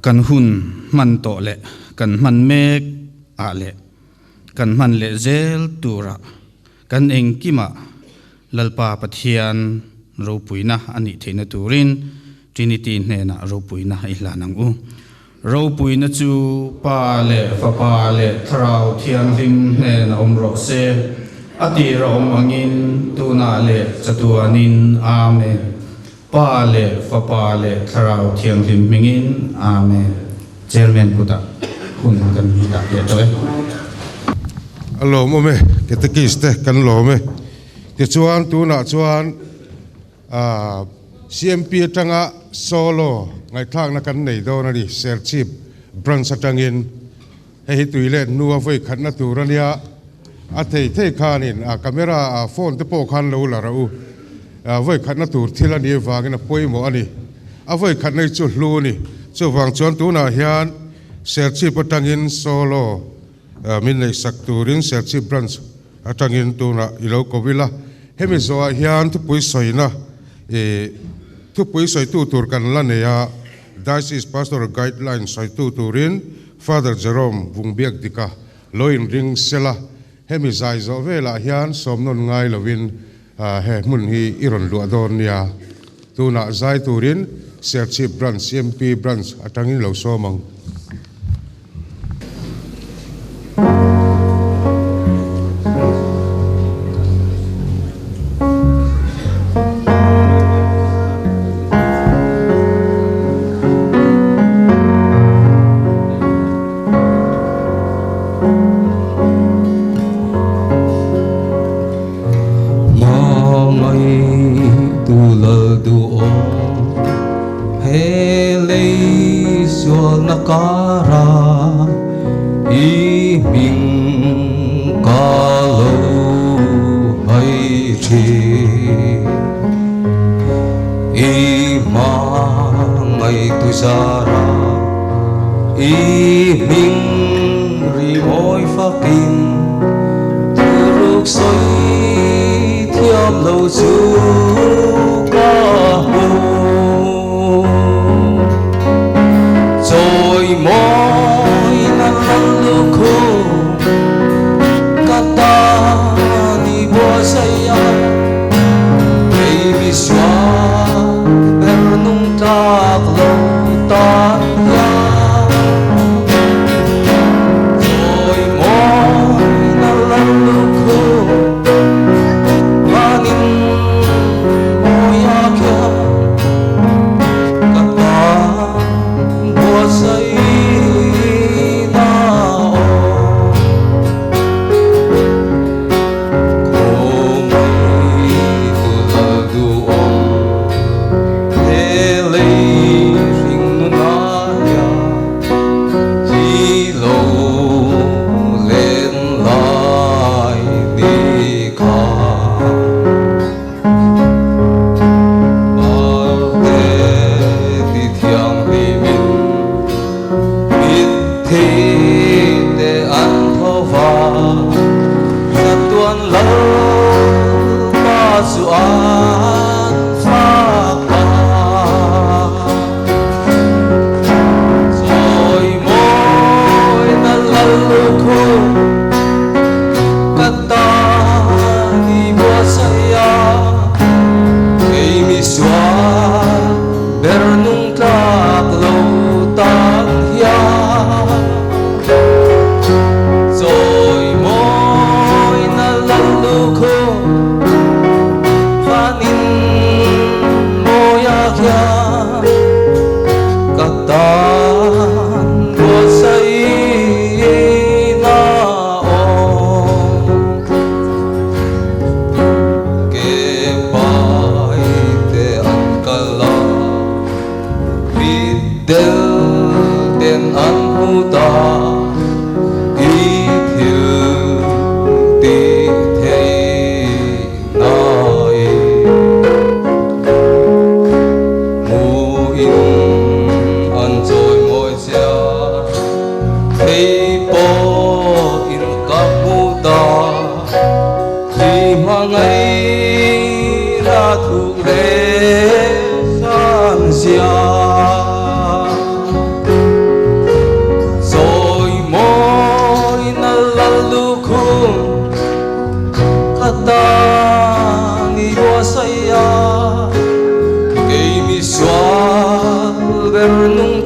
kan hun man to le kan man mek a le kan man le zel tura kan engkima lalpa pathian ro puina ani theina turin trinity hena ro puina ihlanang u ro puina chu pa le fa pa le thrau thian lim hena omro se ati ro mangin tuna le chatuanin amen pa le fa pa le thrau thian lim mingin amen chairman puta hun kan da ye toy alo mo me ketekiste kan lo me ti chuan tuna chuan CMP tanga solo ngai thang na kan nei do na ri ser chip branch atangin hei tuile nuwa voi khatna turania a thei khanin a camera a phone te po khan lo la rau voi khatna tur thilani wangina poimo ani a voi khatnai chu hlu ni chu wang chuan tuna hian ser chip atangin solo min nei sak turin ser chip branch atangin tuna ilo kovila hemi zo hian tu pui soina tu pui soi tu tur kan la ne ya diocese pastoral guidelines soi tu turin Father Jerome Vungbiak dika loin ring sela hemi zai zo vela hian somnon ngai lovin he mun hi iron lu adon nia tuna zai turin serchip branch CMP branch atangin lo somang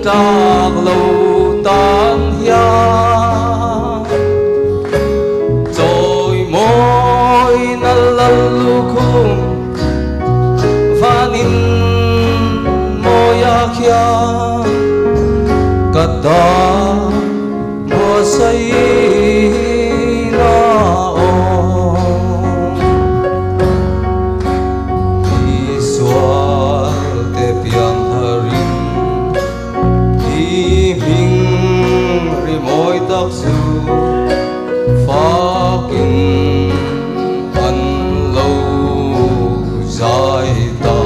tak lo tan hian Rồi môi na lalu khung Vanin moya kia Kata mua say na ong Iswal te piang harin Himing rimoy taksu Fucking unlow zai ta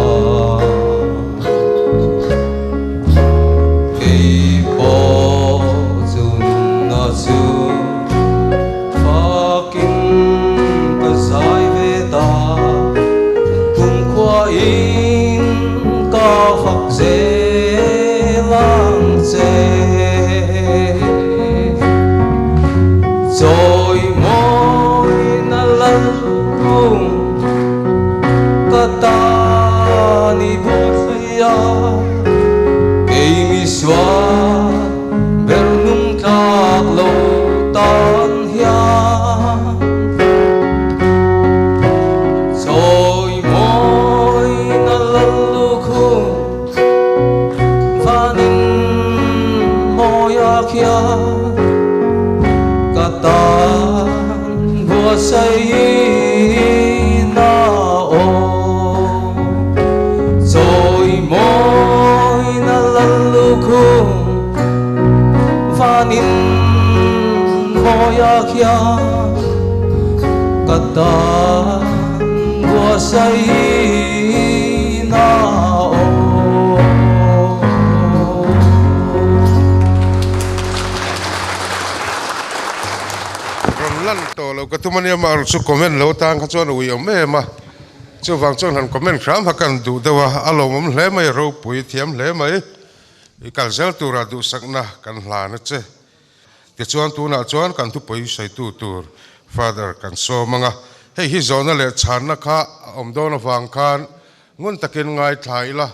Kay po zun na su Fucking kazai ve ta Kung kwa in ka phak ze lang ze Rồi môi na lal kung Kata ni bosaya Kay miswa Bernum tak lo tan hian Rồi môi na lal kung Vanin moya kia Katan bua say na ong Rồi môi na lalu khung Vanin moya kia Katan bua say na ong lan to lo ka tumania ma su comment lo tang kha chon ui om me ma chu wang chon han comment kham hakan du dewa alo mom hle mai ro pui thiam hle mai I kal zel tu ra du sakna kan hla na che ti chuan tu na chuan kan tu poi sai tu tur father kan so manga hei hi zona le chan na kha om do na wang khan ngun takin ngai thai la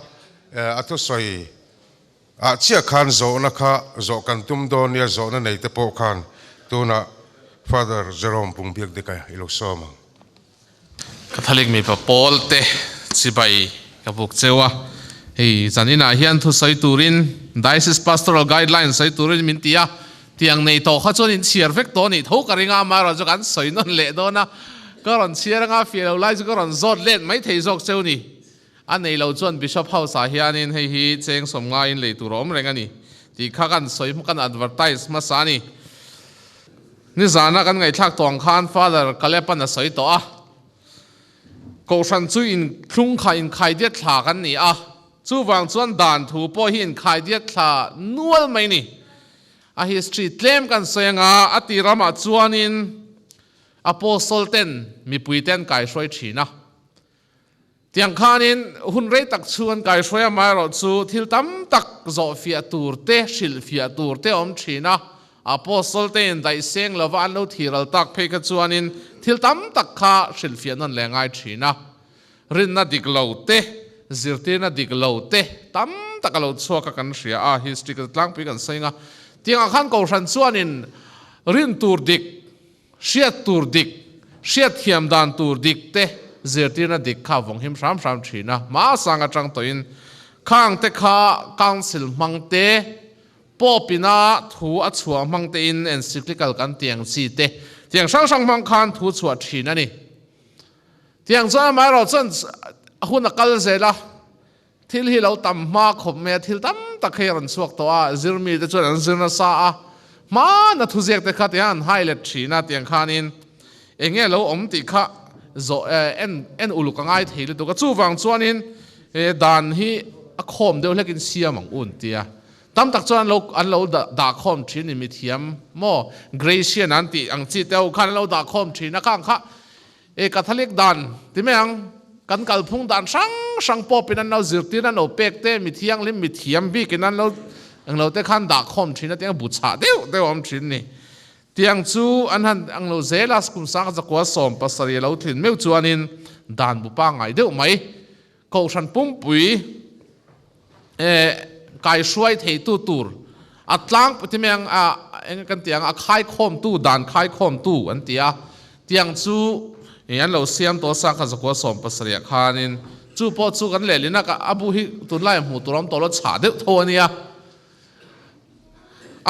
atu soi a chia khan zo na kha zo kan tum do nia zo na nei te po khan tu na Father Jerome Pungbiak de kaya ilo soma. Catholic mi pa Paul te sibai kabuk chewa. Hey zanina hian thu sai turin diocese pastoral guidelines sai turin mintia tiang nei to kha chon in chiar vek to ni tho karinga mara jo kan soi non le do na karon chiar nga fiel lai jo karon zot let mai thei jok cheu ni an nei lo chon bishop house a hian in hei hi cheng som nga in le turom renga ni ti kha kan soi mu kan advertise ma sa ni ni zana kan ngai thak tong khan father kalepan na soi to a ko san chu in thlung kha in khai dia thla kan ni a chu wang chuan dan thu po hi in khai dia thla nual mai ni a history claim kan soyanga ati rama chuan in apostle ten mi pui ten kai soi thina tiang khanin hun rei tak chuan kai soi mai ro chu thil tam tak zo fia tur te shil fia tur te om thina Apostle ten dai seng lawan lo thiral tak phe ka chuanin thil tam tak kha shilfian non lengai thina rin na diglo te zirte na diglo te tam tak lo chuaka kan ria a history ka tlang pi kan sainga tiang khan ko ran chuanin rin tur dik shiat tur dik shiat hiam dan tur dik te zirte na dik kha vong him ram ram thina ma sanga tang toin khang te kha council mang te popina thu a chua mang te in encyclical kan tiang chi te tiang sang sang mang khan thu chua thina ni tiang cha mai ro chen hun a kal zela thil hi lo tam ma khop me thil tam ta kheran chuak to a zirmi te chuan zirna sa a ma na thu zek te khat yan highlight thina tiang khanin enge lo om ti kha zo en uluk ngai theile to ka chu wang chuanin dan hi a khom deuh lekin siamang un tia tam tak chuan lo an lo da khom thin ni mi thiam mo gracian anti ang chi teu khan lo da khom thin na khang kha catholic dan ti meang kan kal phung dan sang popin an lo zirtin an opek te mi thiang lim mi thiam bi kin an lo ang lo te khan da khom thin na te bu cha deu om thin ni tiang chu an han ang lo zelas kum sang za kwa som pasari lo thin meu chuanin dan bu pa ngai deuh mai ko san pum pui kai shuai thei tu tur atlang putimeng eng kan tiang a khai khom tu dan khai khom tu an tia tiang chu yan lo siam to sa kha zakwa som pasria khanin chu po chu kan le lina ka abu hi tunlai mu turam to lo cha de thonia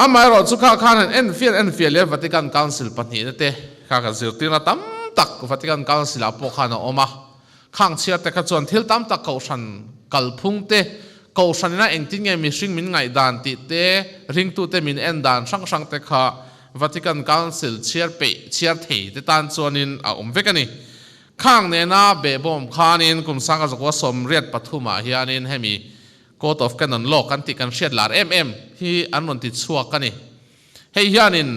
amai ro chu kha khan en fiel le Vatican Council pani te kha ka zirtina tam tak Vatican Council a po khana oma khang chia te kha chon thil tam tak ko san kalphung te ko sanina engting nge mi hring min ngai dan ti te ring tu te min en dan sang te kha Vatican Council chiar thei te tan chuanin a vekani khang ne na be bom khanin kum sanga zakwa som riat pathuma hianin hemi Court of Canon Law kan ti kan shed lar hi anon ti chuak kani hei hianin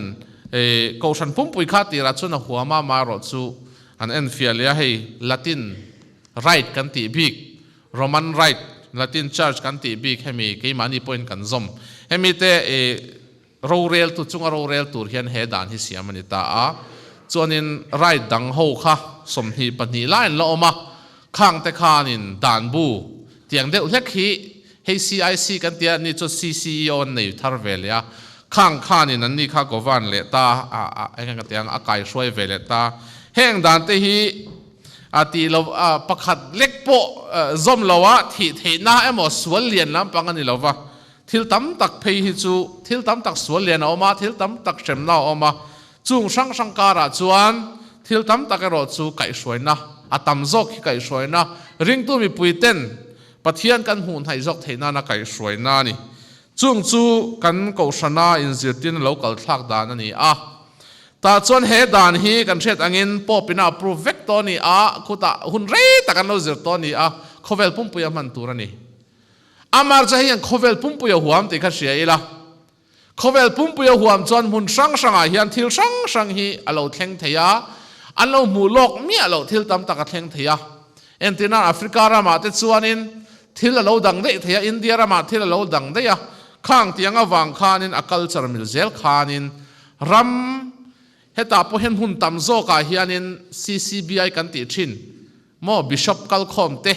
ko san pumpui kha ti ra chuna huama ma ro chu an enfialia hei Latin right kan ti big Roman right Latin Church kan ti big hemi ke mani point kan zom hemi te ro rel tu chunga ro rel tur hian he dan hi siamani ta a chuanin right dang ho kha som hi pani lain lo oma khang te khanin dan bu tiang deuh hlek hi hei CIC kan tia ni chu CCEO nei thar velia khang khanin an ni kha govan le ta eng ka tiang akai shroi vele ta heng dan te hi ati lo pakhat lekpo zom lawa thi theina emo sual lian lam pangani lova thil tam tak phei hi chu thil tam tak sual lian oma thil tam tak semna oma chung sang kara chuan thil tam tak ro chu kai hruaina atam zok hi kai hruaina ring tu mi puiten pathian kan hun hai zok theina na kai hruaina ni chung chu kan ko sana in zirtin local thak dan ani ta chuan he dan hi kan thet angin popina approve vek to ni khuta hun re takan lo zir to ni khovel pumpuya man turani amar cha hian khovel pumpuya huam te kha sia ila khovel pumpuya huam chuan mun sang hian thil sang hi alo thleng theya alo mulok mi alo thil tam taka thleng theya entina Africa rama te chuanin thil alo dang de theya India rama thil alo dang de ya khang tianga wang khanin a culture milzel khanin ram heta po hen hun tam zo ka hianin CCBI kan ti thin mo bishop kal khom te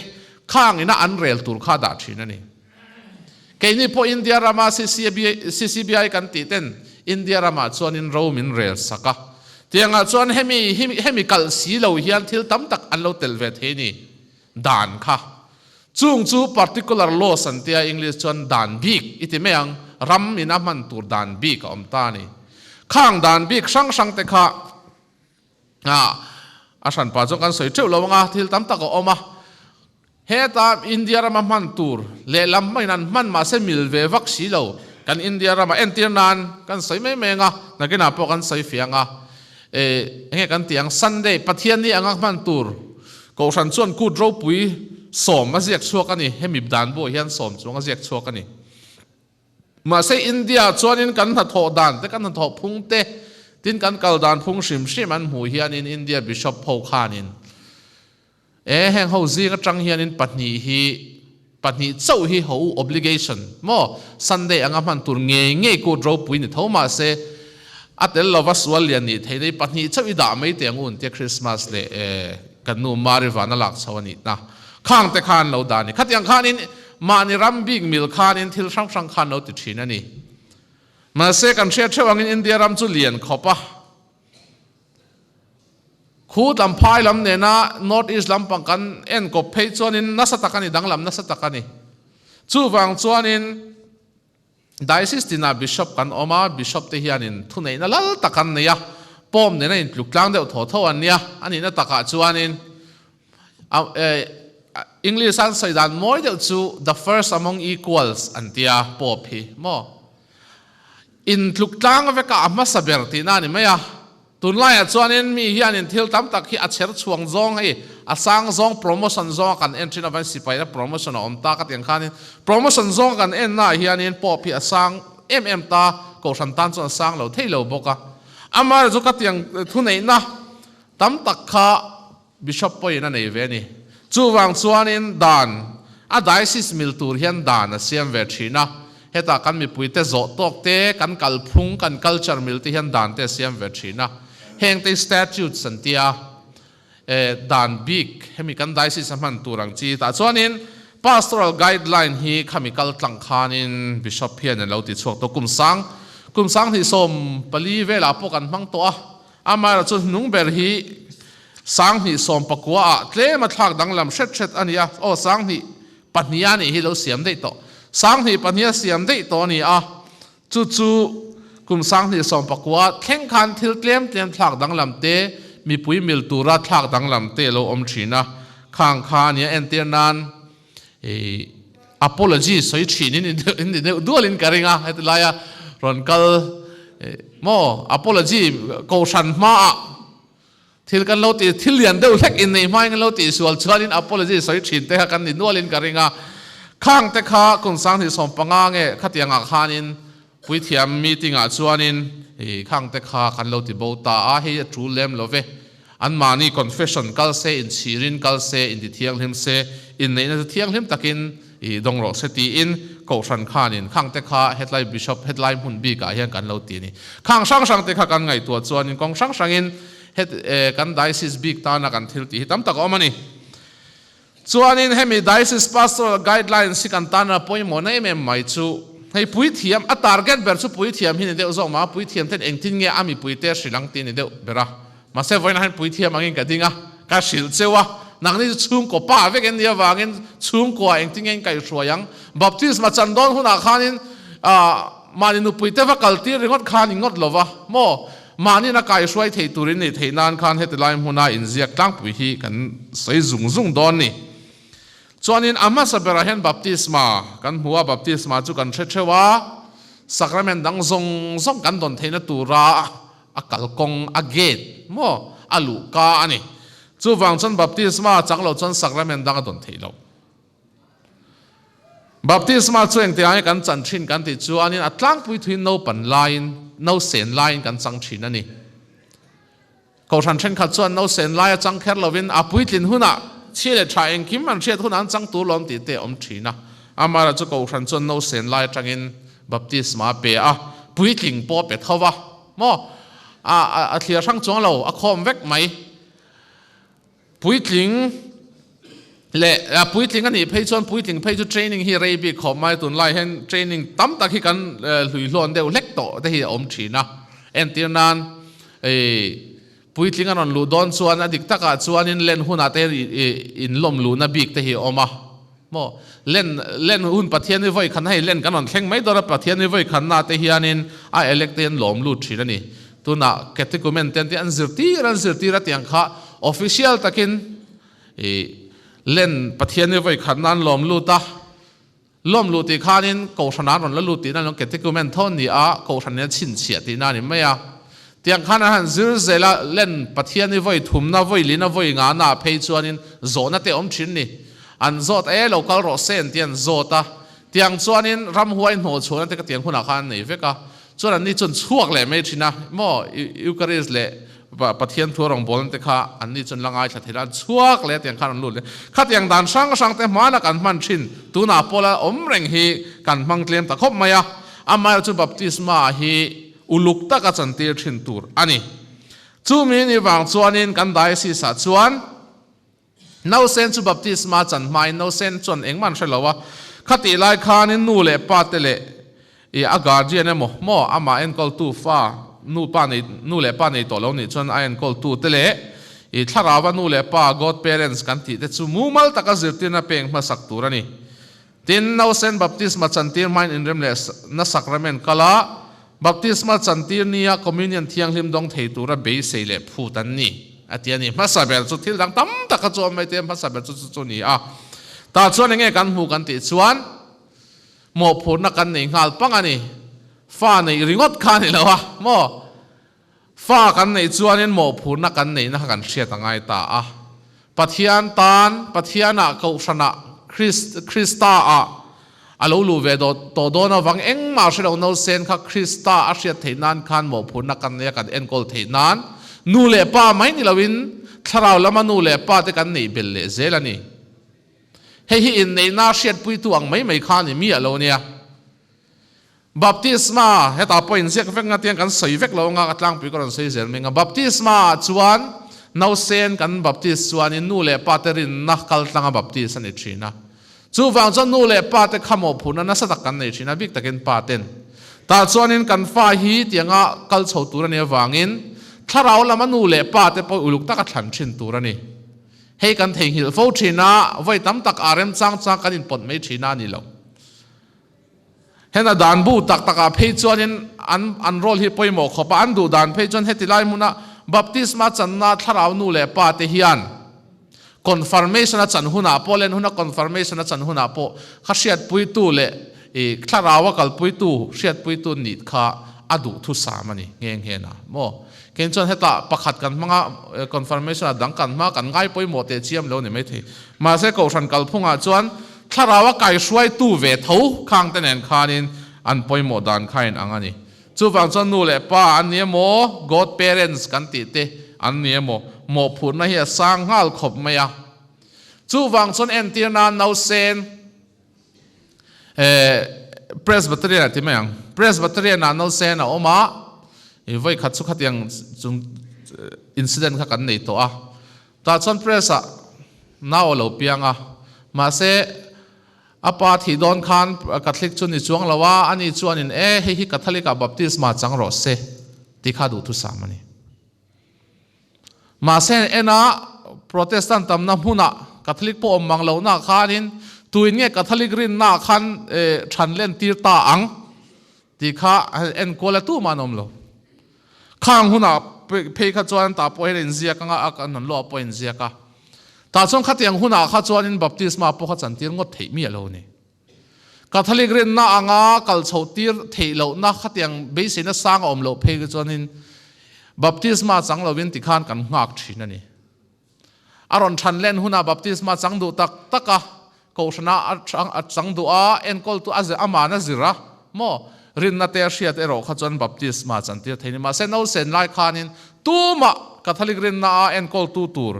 khang ina an rel tur kha da thin ani keini po India rama CCBI kan ti ten India rama chuanin romin rel saka tianga chuan hemi kal si lo hian thil tam tak an lo tel ve theni dan kha chung chu particular law santia English chuan dan bik iti meang ram ina man tur dan bik om ta ni khang dan bik sang te kha asan pa jong kan soi theu lo nga thil tam tak oma heta India rama man tur le lam mainan man ma se mil ve vak si lo kan India rama entianan kan soi me nga nagina po kan soi fianga nge kan tiang Sunday pathian ni angak man tur ko san chuan ku dro pui som ma ziak chuak ani hemi dan bo hian som chuang ziak chuak ani ma se India chuanin kan tha tho dan te kan tho phung te tin kan kal dan phung sim an mu hian in India bishop pho khanin heng ho zi ka tang hian in patni chau hi ho obligation mo Sunday anga man tur nge ko dro pui ni thoma se atel lova swal lian ni thei patni chau i da mai te angun te Christmas le kan nu mariwana lak chawani na khang te khan lo dani khatiang khanin mani rambing mil khanin thil sang khan lo ti thina ni ma se kan share thewang in India ram chu lian khopa khu lam phai lam ne na north east lam pang kan en ko phei chuanin nasatakani danglam nasatakani chu wang chuanin diocese tina bishop kan oma bishop te hianin thunei na lal takan ne ya pom ne na in tluklang de tho an nia ani na taka chuanin English an sai dan moi de chu the first among equals antia pop hi mo in tluklang veka ama saber ti na ni maya tunlai chuanin mi hianin thil tam tak hi a cher chuang zong hi a sang zong promotion zong kan entry na van sipai na promotion om ta ka tiang khanin promotion zong kan en na hianin pop hi a sang ta ko san tan chuan sang lo theilo boka amar zu ka tiang thunei na tam tak kha bishop poi na nei ve ni chu wang chuanin dan a diocese mil tur hian dan a siam ve thina heta kan mi puite zo tok te kan kalphung kan culture mil te hian dan te siam ve thina heng te statute santia dan big hemi kan diocese man turang chi ta chuanin pastoral guideline hi chemical tlang khanin bishop hian an lo ti chuak to kum sang hi som pali vela pokan mang to a amara chu nung ber hi sang hi som pakwa tle ma thak dang lam shet ania o sang hi pahnia ni hi lo siam dei to sang hi pahnia siam dei to ni a chu kum sang hi som pakwa thleng khan thil tlem thak dang lam te mi pui mil tura thak dang lam te lo om thina khang kha nia enter nan apology soi thinin in dualin karinga hetlaya ron kal mo apology ko shan ma thil kan lo ti thil lian deuh hlek in nei mai kan lo ti sual chuanin apology soi thin te kan ni dualin karinga khang te kha kum sang hi som panga nge khatianga khanin pui thiam meeting a chuanin khang te kha kan lo ti bo ta a he true lem love an mani confession kal se in sirin kal se in di thiang him se in nei na thiang him takin dong ro se ti in ko san khanin khang te kha headline bishop headline hun bi ka hian kan lo ti ni khang sang te kha kan ngai tu chuanin kong sangin het kan diocese big ta na kan thil ti tam tak omani chuanin hemi diocese pastoral guidelines si kan ta na poi mo nei mem mai chu hei pui thiam a target ber chu pui thiam hin de zo ma pui thiam ten engtin nge ami pui te shrilang ti ni de bera ma se voin han pui thiam angin ka dinga ka shil chewa nang ni chung ko pa ve gen dia wangin chung ko engtin ngen kai hruayang baptisma chandon huna khanin mani nu pui te va kalti ringot khan ingot lova mo mani na kai hruai thei turin ni theinan khan headline huna in ziak tlang pui hi kan sei zung don ni chuanin ama sabera hen baptisma kan huwa baptisma chu kan thewa sacrament dang zong kan don theina tura akal kong aget mo alu ka ani chu wang chan baptisma changlo chan sacrament dang don theilo baptisma chu engte ai kan chan thin kan ti chuanin atlang pui thin no pan line no sen line kan chang thin ani ko than chen kha chuan no sen line chang kher lovin apui tin huna chile tha eng kim man che thun an chang tu lom ti te om thina amara chu ko than chuan no sen line tangin baptisma pe a pui tling po pe thawa mo a thlia sang chong lo a khom vek mai pui tling le pui tling ani phei chuan pui tling phei chu training hi rei bi khom mai tun lai hen training tam tak hi kan hlui hlon deuh lek to te hi om thina en tir nan pui tling anon lu don chuan adik taka chuan in len huna te in lom lu na bik te hi oma mo len hun pathian ni voi khan hai len kanon thleng mai dora pathian ni voi khan na te hianin a electen lom lu thina ni tuna catechumen ten ti an zirti ra tiang kha official takin len pathian ni voi khan nan lom lu ti khanin ko thana ron la lu ti na long catechumen thon ni a ko thania chin chia ti na ni maya tiang khana han zir zela len pathian ni voi thum na voi lina voi nga na phei chuanin zona te om thin ni an zot local ro sen tian zota tiang chuanin ram huai no chona te ka tiang huna khan nei veka chuan ni chun chuak le mai thina mo eucharist le pathian thurong bol te kha an ni chun langai tha thela chuak le tiang khan lu le kha tiang dan sang te mana kan man thin tuna pola om reng hi kan mang tlem ta khop maya ama chu baptisma hi uluk taka chantir thin tur ani chu mi ni wang chuanin kan diocese sa chuan no sen chu baptisma chan mai no sen chon engman hrelowa khati lai khanin nu le pa te le a guardian mo ama en call tu fa nu le pa nei to lo ni chon a en call tu te le tharawa nu le pa god parents kan ti te chu mumal taka zirtina peng ma sak turani tin no sen baptisma chantir mai in rem le na sacrament kala baptisma chantir nia communion thiang lim dong thei tura be seile phutan ni atiani masabel chu thil dang tam taka chu mai te masabel chu ni a ta chuan nge kan hu kan ti chuan mo phurna kan nei ngal pangani fa nei ringot khan ni lawa mo fa kan nei chuanin mo phurna kan nei na kan hriat angai ta a pathiana ko sana Krista a alo lu ve do na wang eng ma shelo no sen kha Krista a hriat theinan khan mo phurna kan ne kan en kol theinan nu le pa mai ni lawin tharau lama nu le pa te kan nei bel le zelani hei hi in nei na hriat pui tuang mai khan ni mi alo nia baptisma heta point zek vek nga tiang kan sei vek lo nga atlang pi ko ron sei zel menga baptisma chuan no sen kan baptist chuan in nu le pa terin na kal tanga baptist ani thina chu wang chuan nu le pa te khamo phun na satak kan nei thina bik takin pa ten ta chuanin kan fa hi tianga kal chho tur ani wangin tharau lama nu le pa te po uluk taka thlan thin tur ani hei kan thei hil fo thina voi tam tak arem chang kan in pot mai thina ni lo hena dan bu tak taka phei chuanin an rol hi poimo khopa an du dan phei chuan hetilai muna baptisma channa tharau nu le pa te hian confirmation a chan huna polen huna confirmation a chan huna po khasiat pui tu le e thlarawa kal pui tu hriat pui tu nit kha adu thu samani ngeng hena mo ken chon heta pakhat kan manga confirmation dang kan ma kan ngai poi mo te chiam lo ni mai the ma se ko ran kal phunga chuan thlarawa kai hruai tu ve tho khang ten en khanin an poi mo dan khain angani chu wang chon nu le pa an ne mo god parents kan ti te an ne mo phun na hi sang ngal khop maya chu wang chon en tir na no sen presbyterian ti mayang presbyterian na no sen a oma e voi khat chu khat yang chung incident kha kan nei to a ta chon presa na o lo pianga ma se apa thi don khan catholic chu ni chuang lawa ani chuanin hi catholic a baptisma chang ro se ti kha du thu samani ma sen ena protestant tam na huna catholic po mang lo na khanin tuin nge catholic rin na khan than len tir ta ang ti kha en kola tu manom lo khang huna pe kha chuan ta po hen zia ka nga ak an lo po en zia ka ta chong khatiang huna kha chuan in baptisma po kha chan tir ngot thei mi lo ni catholic rin na anga kal chho tir thei lo na khatiang be se na sang om lo pe ka chuan in baptisma chang lo win ti khan kan ngak thin ani aron than len huna baptisma chang du tak taka ko shana chang du a en kol tu az amana zira mo rin na te hriat ero kha chuan baptisma chan tir theini ma se no sen lai khanin tuma catholic rin na en kol tu tur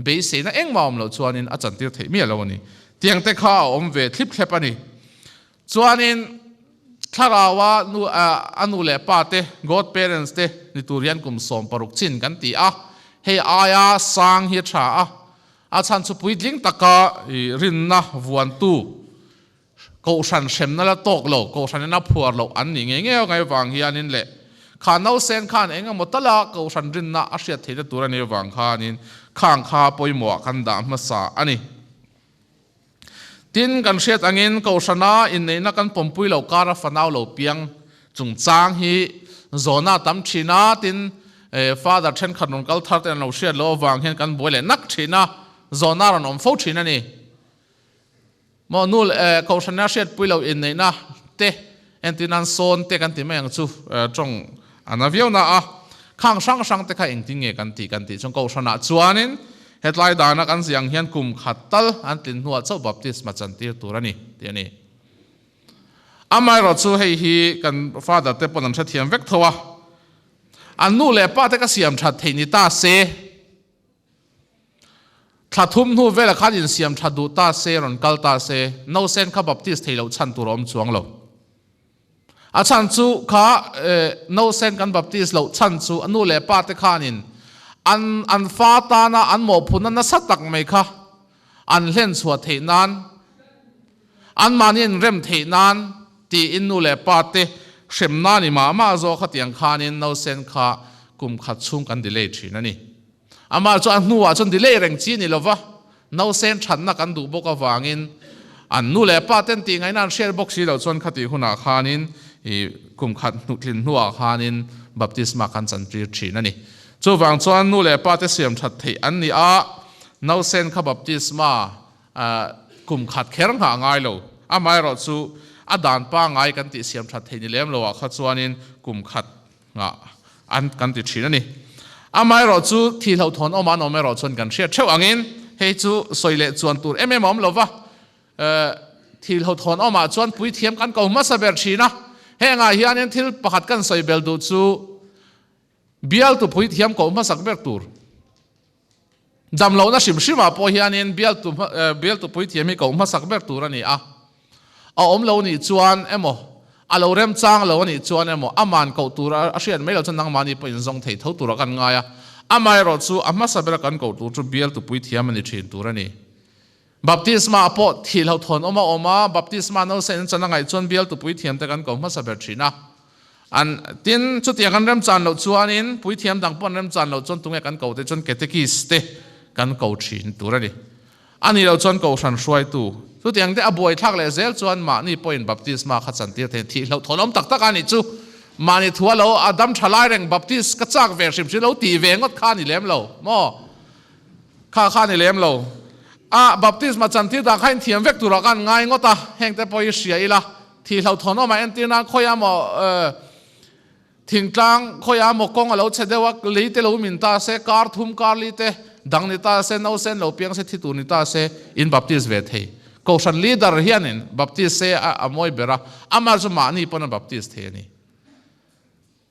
be se na eng maum lo chuanin a chan tir thei mi lo ni tiang te kha om ve thlip thlep ani chuanin tharawa nu anu le pa te god parents te ni turian kum som paruk chin kan ti a hei aya sang hi tha a chan chu puitling taka rin na vuan tu ko san sem na la tok lo ko san na phuar lo an ni nge ngai wang hianin le khanau sen khan enga motala ko san rin na a hriat theina turani wang khanin khang kha poimo kan da ma sa ani tin kan hriat angin ko sana in nei na kan pompui lo kara fanau lo piang chung chang hi zona tam thina tin father then khanon kal thar ten lo hriat lo wang hen kan boile nak thina zona ron om fo thina ni mo nul ko sana hriat pui lo in nei na te entinan son te kan ti meng chu trong anavio na a khang sang te kha eng ti nge kan ti chung ko sana chuanin headline dana kan siang hian kum khatal an tin huwa chau baptisma chan tir turani tiani amai ro chu hei hi kan father te ponam tha thiam vek thowa anu le pa te ka siam tha theini ta se thathum nu vela khan in siam tha du ta se ron kal ta se no sen kha baptist theilo chan turom chuang lo a chan chu kha no sen kan baptist lo chan chu anu le pa te khanin an fa ta na an mo phun na satak mai kha an hlen chua thei nan an manin rem thei nan ti inu le pa te shem na ni ma zo khatiang khanin no sen kha kum khat chung kan delay thin ani ama chu an nuwa chon delay reng chi ni lova no sen than na kan du boka wangin an nu le pa ten ti ngai nan share box hi lo chon khati huna khanin i kum khat nu thin nuwa khanin baptisma kan chan tri thin ani chu wang chuan nu le pa te siam that thei an ni a no sen kha baptisma kum khat kher nga ngai lo amai ro chu adan pa ngai kan ti siam that thei ni lem lo a kha chuanin kum khat nga an kan ti thin ani amai ro chu thi lo thon oma no me ro chon kan hriat theu angin hei chu soile chuan tur om lova thil ho thon oma chuan pui thiam kan ko ma saber thina henga hianin thil pakhat kan soi bel du chu bial tu pui thiam ko ma sak ber tur dam lo na sim shima po hianin bial tu pui thiam ko ma sak ber tur ani a om lo ni chuan emo alo rem chang lo ni chuan emo aman ko tur a hrian mai lo chan nang mani po in zong thei tho tur kan nga ya amai ro chu ama saber kan ko tur chu bial tu pui thiam ani thin tur ani baptisma apo thil ho thon oma baptisma no sen chana ngai chon bial tu pui thiam te kan ko ma saber thina an tin chu tiang kan rem chan lo chuanin pui thiam dang pon rem chan lo chon tunge kan ko te chon catechist te kan ko thin turani ani lo chon ko san hruai tu chu tiang te aboi thak le zel chuan ma ni point baptisma kha chan tir the thi lo thonom tak tak ani chu mani thua lo adam thalai reng baptist ka chak ver sim chi lo ti ve ngot kha ni lem lo mo kha ni lem lo baptisma chan tir da khain thiam vek tur kan ngai ngota heng te poi sia ila thi lo thono ma en tina khoya mo thing tlang khoya mo kong alo chedewa leite lo min ta se kar thum kar li te dang ni ta se no sen lo piang se thi tu ni ta se in baptist ve thei ko san leader hianin baptist se amoi bera amar zu ma ni pon baptist the ni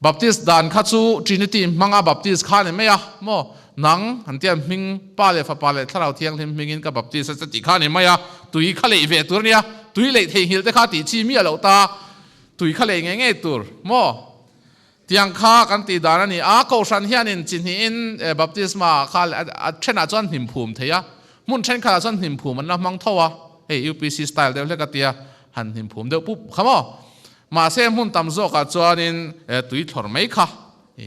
baptist dan kha chu trinity manga baptist kha ne meya mo nang hantian ming pa le fa pa le tharau thiang lim mingin ka baptist se ti kha ne meya tui kha le ve tur nia tui le thei hil te kha ti chi mi lo ta tui kha le nge tur mo tiang kha kan ti dan ani ko san hianin chin hi in baptisma kha thena chon him phum theya mun then kha chon him phum an mang thowa hey UPC style de le ka tia han him phum de pup khamo ma se mun tam zo ka chuanin tui thor mai kha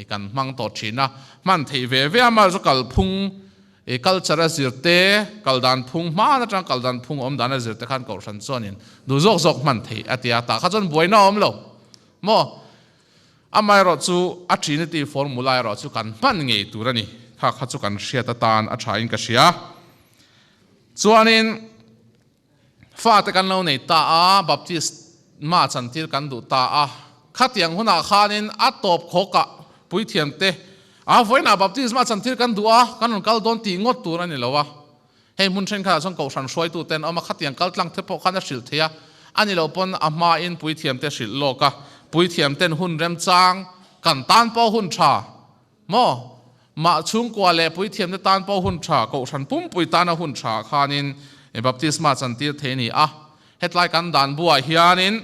kan mang to thina man thei ve ve ma zo kal phung culture zirte kaldan phung ma na tang kaldan phung om dan zirte khan ko san chuanin du zok zok man thei atia ta kha chon boina om lo mo amai ro chu a trinity formula ro chu kan man ngei turani kha chu kan hria ta tan a thain ka sia chuanin fa te kan lo nei ta baptist ma chan tir kan du ta khatiang huna khanin a top khoka pui thiam te voina baptist ma chan tir kan du kan kal don ti ngot turani lowa hei mun then kha chong ko san soi tu ten ama khatiang kal tlang the po khana sil thea ani lo pon ama in pui thiam te sil loka pui thiam ten hun rem chang kan tan po hun tha mo ma chung kwa le pui thiam te tan po hun tha ko san pum pui tan a hun tha khanin baptisma chan tir the ni hetlai kan dan bua hianin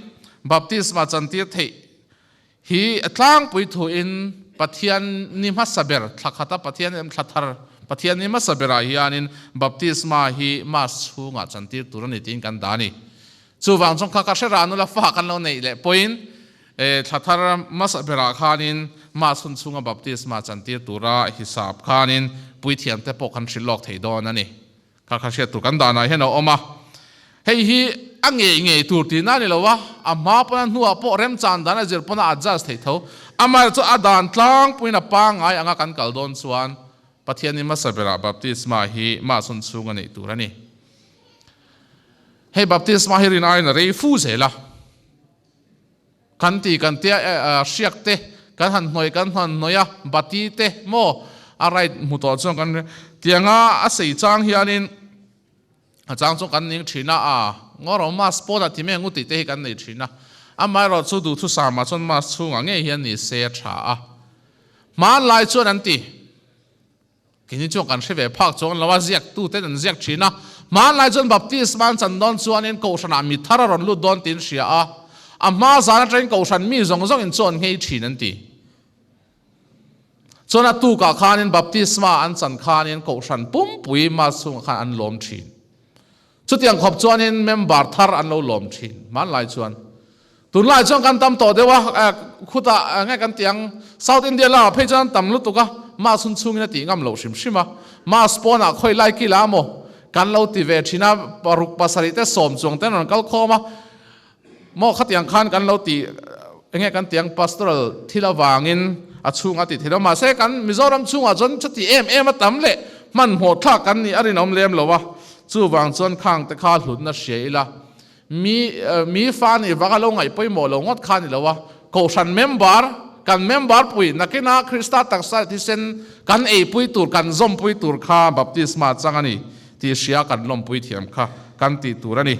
baptisma chan tir the hi atlang pui thu in pathian ni ma saber thakhata pathian em thathar pathian ni ma sabera hianin baptisma hi ma chunga chan tir turani tin kan dani chuwang chong kha ka sera nu la fa kan lo nei le point thathar mas bera khanin ma sun chunga baptisma chan tir tura hisab khanin pui thiam te pok kan shilok thei don ani kha she tur kan dana heno oma hei hi ange tur ti na ni lowa ama pa nuwa po rem chan dana zir pona adjust thei tho ama chu adan tlang puina pa ngai anga kan kal don chuan pathian ni ma sabera baptisma hi ma sun chunga nei turani hei baptisma hi rin ai na rei fu zela kan tia siak te kan han noya bati te mo arai muto chong kan tianga a sei chang hianin chang chong kan ning thina ngoro ma sport ati me nguti te kan nei thina amai ro chu du thu sama chon ma chunga nge hian ni se tha man lai chuan an ti kini chong kan hre phak chong lawa ziak tu te an ziak thina man lai chon baptist man chan don chuanin ko sana mi thara ron lu don tin sia ama zana train ko san mi zong in chon ngei thin an ti chona tu ka khanin baptisma an chan khanin ko san pum pui ma chung khan an lom thin chutiang khop chuanin member thar an lo lom thin man lai chuan tun lai chuan kan tam to dewa khuta ngai kan tiang south india la phei chan tam lu tuka ma sun chungina ti ngam lo shima ma spona khoi lai ki la mo kan lo ti ve thina paruk pasari te som chung ten kal khoma mo khatiang khan kan lo ti ngai kan tiang pastoral thila wangin achunga ti thila ma se kan mizoram chunga jon chati em atam le man ho tha kan ni arin om lem lowa chu wang chon khang te kha hlun na sheila mi fa ni wa lo ngai poi mo lo ngot khan ni lowa ko san member kan member pui nakina krista taksa ti sen kan ei pui tur kan zom pui tur kha baptisma changani ti sia kan lom pui thiam kha kan ti turani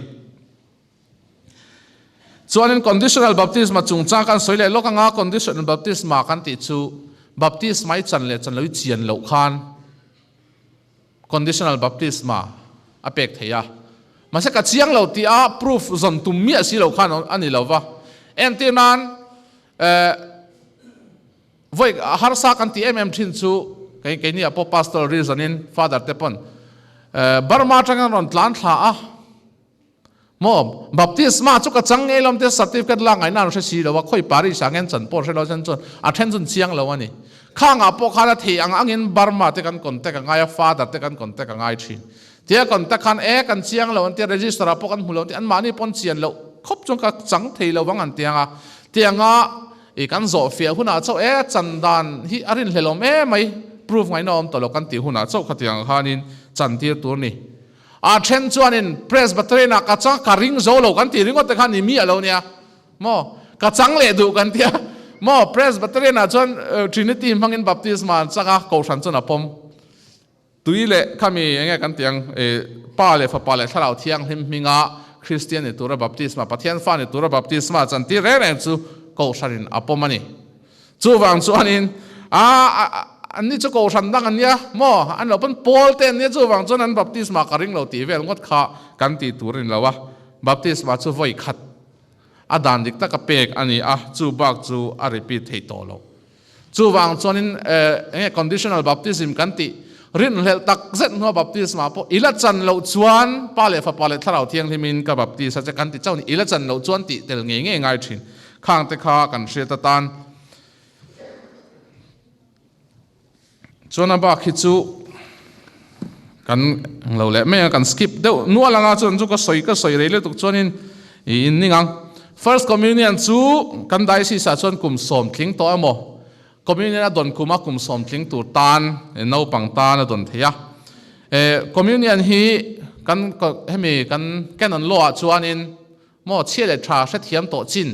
chuanin conditional baptisma chungcha kan soile lokanga conditional baptisma kan ti chu baptisma i chan lo chian lo khan conditional baptisma apek theya mase ka chiang lo ti proof zon tum mi asi lo khan ani lo wa en ti nan voi har sa kan ti thin chu kai ni apo pastor reasonin father tepon Burma changan ron tlan thla a mo baptisma chu ka chang elom te certificate la ngai na ro si lo wa khoi pari sangen chan por se lo chan chon attention chiang lo ani khang a po khala thi ang angin Burma te kan kon te ka ngai father te kan kon te ka ngai thin tia kon ta khan e kan chiang lo an te register a po kan mulo te an mani pon chian lo khop chong ka chang thei lo wang an tianga e kan zo fia huna chau e chandan hi arin hlelom e mai proof ngai nom to lo kan ti huna chau khatiang hanin chan tir tur ni a then chuanin presbyterian ka cha ka ring zo lo kan ti ringo te khan ni mi alo nia mo ka chang le du kan tia mo presbyterian a chuan trinity mangin baptisma chaka ko san chuna pom tuile kami enge kan tiang pa le fa pa le thalau thiang him minga christian ni tura baptisma pathian fa ni tura baptisma chan ti re re chu ko sarin apomani chu wang chuaninอันนี้จะโกชันดังอันเนี้ยมออันเราเป็นโพลเต้นเนี่ยจู่วังจนนั้นบัพติศมาการิงเราตีเวลงดขากันตีตัวรินเราวะบัพติศมาจู่ไว้ขัดอาดานดิกตะกะเปกอันนี้จู่บักจู่อาริปีเทโตเราจู่วังจนนั้นconditional baptism กันตีรินเลตักเซนหัวบัพติศมาพออิละจันเราชวนปาเลฟปาเลถ้าเราเที่ยงที่มินกับบัพติศจะกันตีเจ้านี่อิละจันเราชวนตีเตลเงี้ยง่ายชินข้างเตะขากันเสียตะตานชวนบักฮิจูกันเราเละไม่กันสกิปเดี๋ยวนัวละงาชวนจูก็สวยเลยตุกชวนินอินนี่งัง first communion จูกันได้สิสาชวนกุมสมทิ้งตัวมั้ง communion น่ะโดนกุมกุมสมทิ้งตัวตานน้าปังตานน่ะโดนเทียcommunion ฮีกันก็ให้มีกันแค่นั้นล้อชวนินมั่วเชี่ยเลยชาเสียเทียมตัวจิน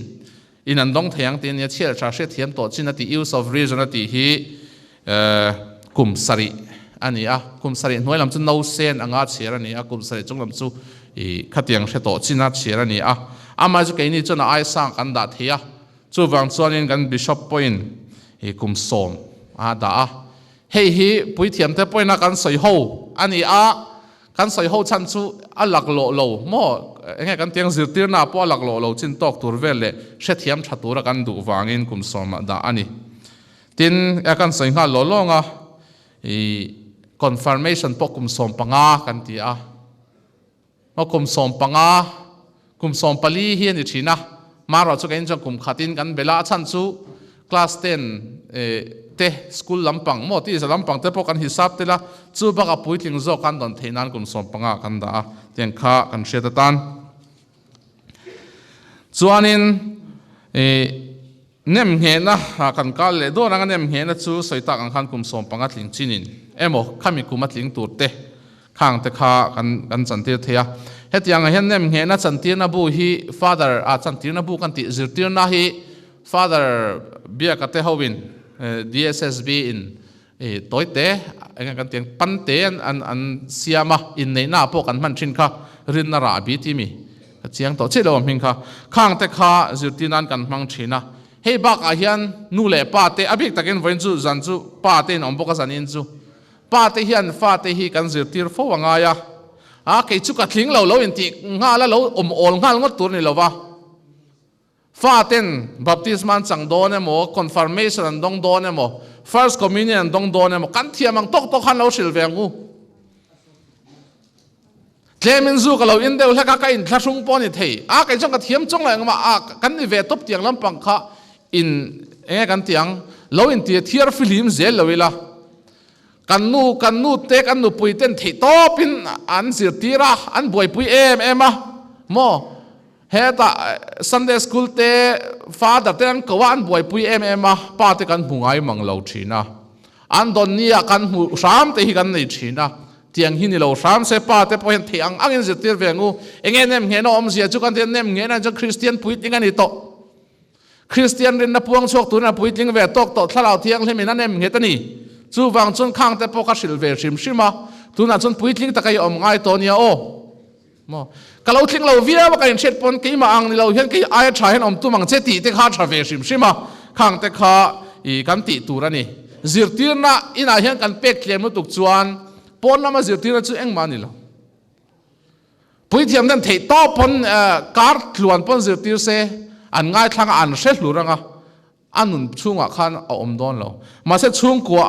อินันดงเทียงตีเนี่ยเชี่ยเลยชาเสียเทียมตัวจินนั่นที่ use of reason นั่นที่ฮีกุมสริอันนี้กุมสริหน่วยลำจุนเอาเส้นอ่างอาเชียร์นี่กุมสริจงลำจุขัดยังเสตจินาเชียร์นี่มาจุกันนี่จนไอ้สร้างกันดาเทียจูวังจวนกันบิชอปพอยน์กุมสมดาเฮ้ยปุยเทียมเทพอยน์กันใส่หูอันนี้กันใส่หูชันจูหลักโลโลมั่วไงกันเตียงสิตีน่าป้อหลักโลโลจินตอกตัวเวลเลยเสถียมชัดตัวกันดูวางินกุมสมดาอันนี้ทินกันใส่ข้าโลโลงconfirmation พวกกุมสมปังกันที่ว่ากุมสมปังกุมสมปลีเฮียนที่นะมาเราจะกันจะกุมขัดินกันเวลาชั้นสูคลาส10เตะสกูลลำปังหมดที่จะลำปังแต่พวกกันฮิซับเตละจูบักปุยทิ้งโจกันตอนเทนันกุมสมปังกันดาเตียงข้ากันเชียตตันส่วนนี้เนมเห็นนะกันกัลเลยโดนกันเนมเห็นนะจู่ใส่ตากันขันกุมสมปังทิ้งจีนินโมข้ามีกุมทิ้งตัวเตะข้างเตะข้ากันจันทีเทียเหตุอย่างเห็นเนมเห็นนะจันทีนะบุฮี father จันทีนะบุกันติจิตนะฮี father เบียกันเตะฮาวินDSSB in ตัวเตะกันเตียงปันเตะอันเสียมาอินในหน้าพวกกันมันชินค่ะรินนาราบีที่มีเสียงต่อเชื่อเราพิงค่ะข้างเตะข้าจิตนั้นกันมังชินะเฮ้บักอาเฮียนนู่เล่ป้าเตะอภิกตะกินวันจูจันจูป้าเตะนอมบกสันอินจูป้าเตะเฮียนฟ้าเตะฮีกันจิตร์ฟัวงายะเกจุกัดทิ้งเราอินติงาแล้วเราอมโอลงาลงตัวนี่เราวะฟ้าเต้นบัพติศมันจังโดนเนี่ยโม confirmation ดงโดนเนี่ยโม first communion ดงโดนเนี่ยโมกันเทียมังตกขันเราสิลเวงูเทมินซูกับเราอินเดียแล้วก็อินทัชงปอนี่เทเกจงกับเทียมจงเลยมากันนี่เวทบเตียงลำปังค่ะอินกันเตียงเราอินเตียเทียร์ฟิลิมเซลเราเวลากันนู่เตกันนู่ปุยเต้นเทโตปินอันสิตีระอันบวยปุยโมเฮตา Sunday School เตฟ้าดัดเต้นกว่าอันบวยปุยป้าเตกันหุงไอมังเราชีนะอันตอนนี้กันหูสามเตกันในชีนะเตียงหินเราสามเสป้าเตพอเห็นเทียงอังอินสิตีเวงูเองเนมเห็นอมเสียจุกันเตียนเนมเห็นนั่นจะคริสเตียนปุยติงกันนี่โตคริสเตียนเรียนนับพวงโชคตัวนับปุยติงเวทโตถ้าเราเทียงเห็นนั่นเนมเห็นตันนี่จู่วังจนข้างแต่พวกเขาสิลเวชิมมาตัวนั้นจนปุยติงตะไคอมง่ายตัวนี้โอ้มก็เราทิ้งเราเวียว่ากันเช็ดปนกี่มาอังนี่เราเห็นกี่ไอ้ชายเห็นอมตัวมังเจติเตข้าชาเวชิมมาข้างแต่ข้ากันติตัวนี่จิตตีน่ะอินาเห็นกันเป็กเลี้ยงมุตุกจวนปนน้ำมาจิตตีน่ะจู่เอ็งมานี่เราปุยเทียมนั่นเทต้อปนการ์ดล้วนปนจิตตีเสอันง่ายทางอันเช็ดหลุดรังอันนุ่นช่วงขันเอาอมดอนเรามาเช็ดช่วงกัว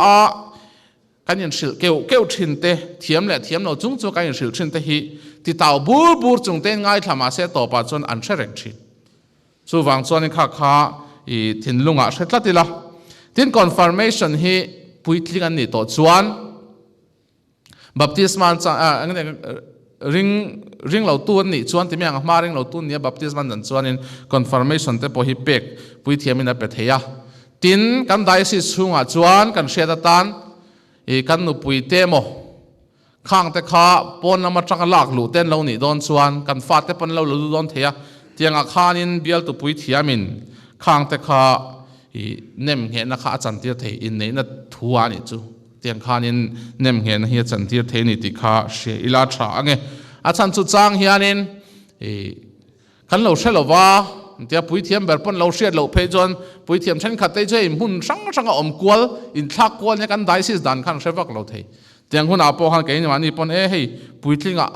กันยันสิลเกี่ยวชินเตเทียมและเทียมเราจุงจูกันยันสิลชินเตฮีติดเต่าบูจงเต้ง่ายทำมาเสต่อไปจนอันเชริกชินสู้ฟังจนข้าอีทินลุงอ่ะเสร็จแล้วทีละทิน confirmation ฮีปุยทิ้งอันนี้ต่อจวนบัพติศมาจะอันนี้ริงเราตัวนี่จวนที่มีอย่างมาริงเราตัวนี้บัพติศมาจันจวนนี่ confirmation แต่พอฮีเป็กปุยเทียมมินาเปเทียทินกันได้สิสุ่งอ่ะจวนกันเชียร์ตันอีกันนุปุยเตโมข้างแต่ข้าปนน้ำมันจังหลักหลุดเต้นเราหนีโดนชวนกันฟาดแต่ปนเราหลุดโดนเทียเตียงอาคานินเบียลตุปุยเทียมินข้างแต่ข้าเนมเห็นนะข้าจันเทียเทอินนี้นัดทัวนี่จูเตียงข้านินเนมเห็นเฮียจันเทียเทนี่ติข้าเสียอิลาชาไงอาจารย์จุดจางเฮียนินกันเราเชื่อว่าเดี๋ยวปุยเทียมแบบปนเราเชื่อเราเพจนปุยเทียมฉันขัดได้ช่วยมุ่นสังอมกวลอินทักกวลเนี่ยกันได้สิดันข้างเชื่อว่าเราเทเตียงคุณอาปอหันเกี่ยวันนี้ปนเฮ้ยปุยทิ้งเนี่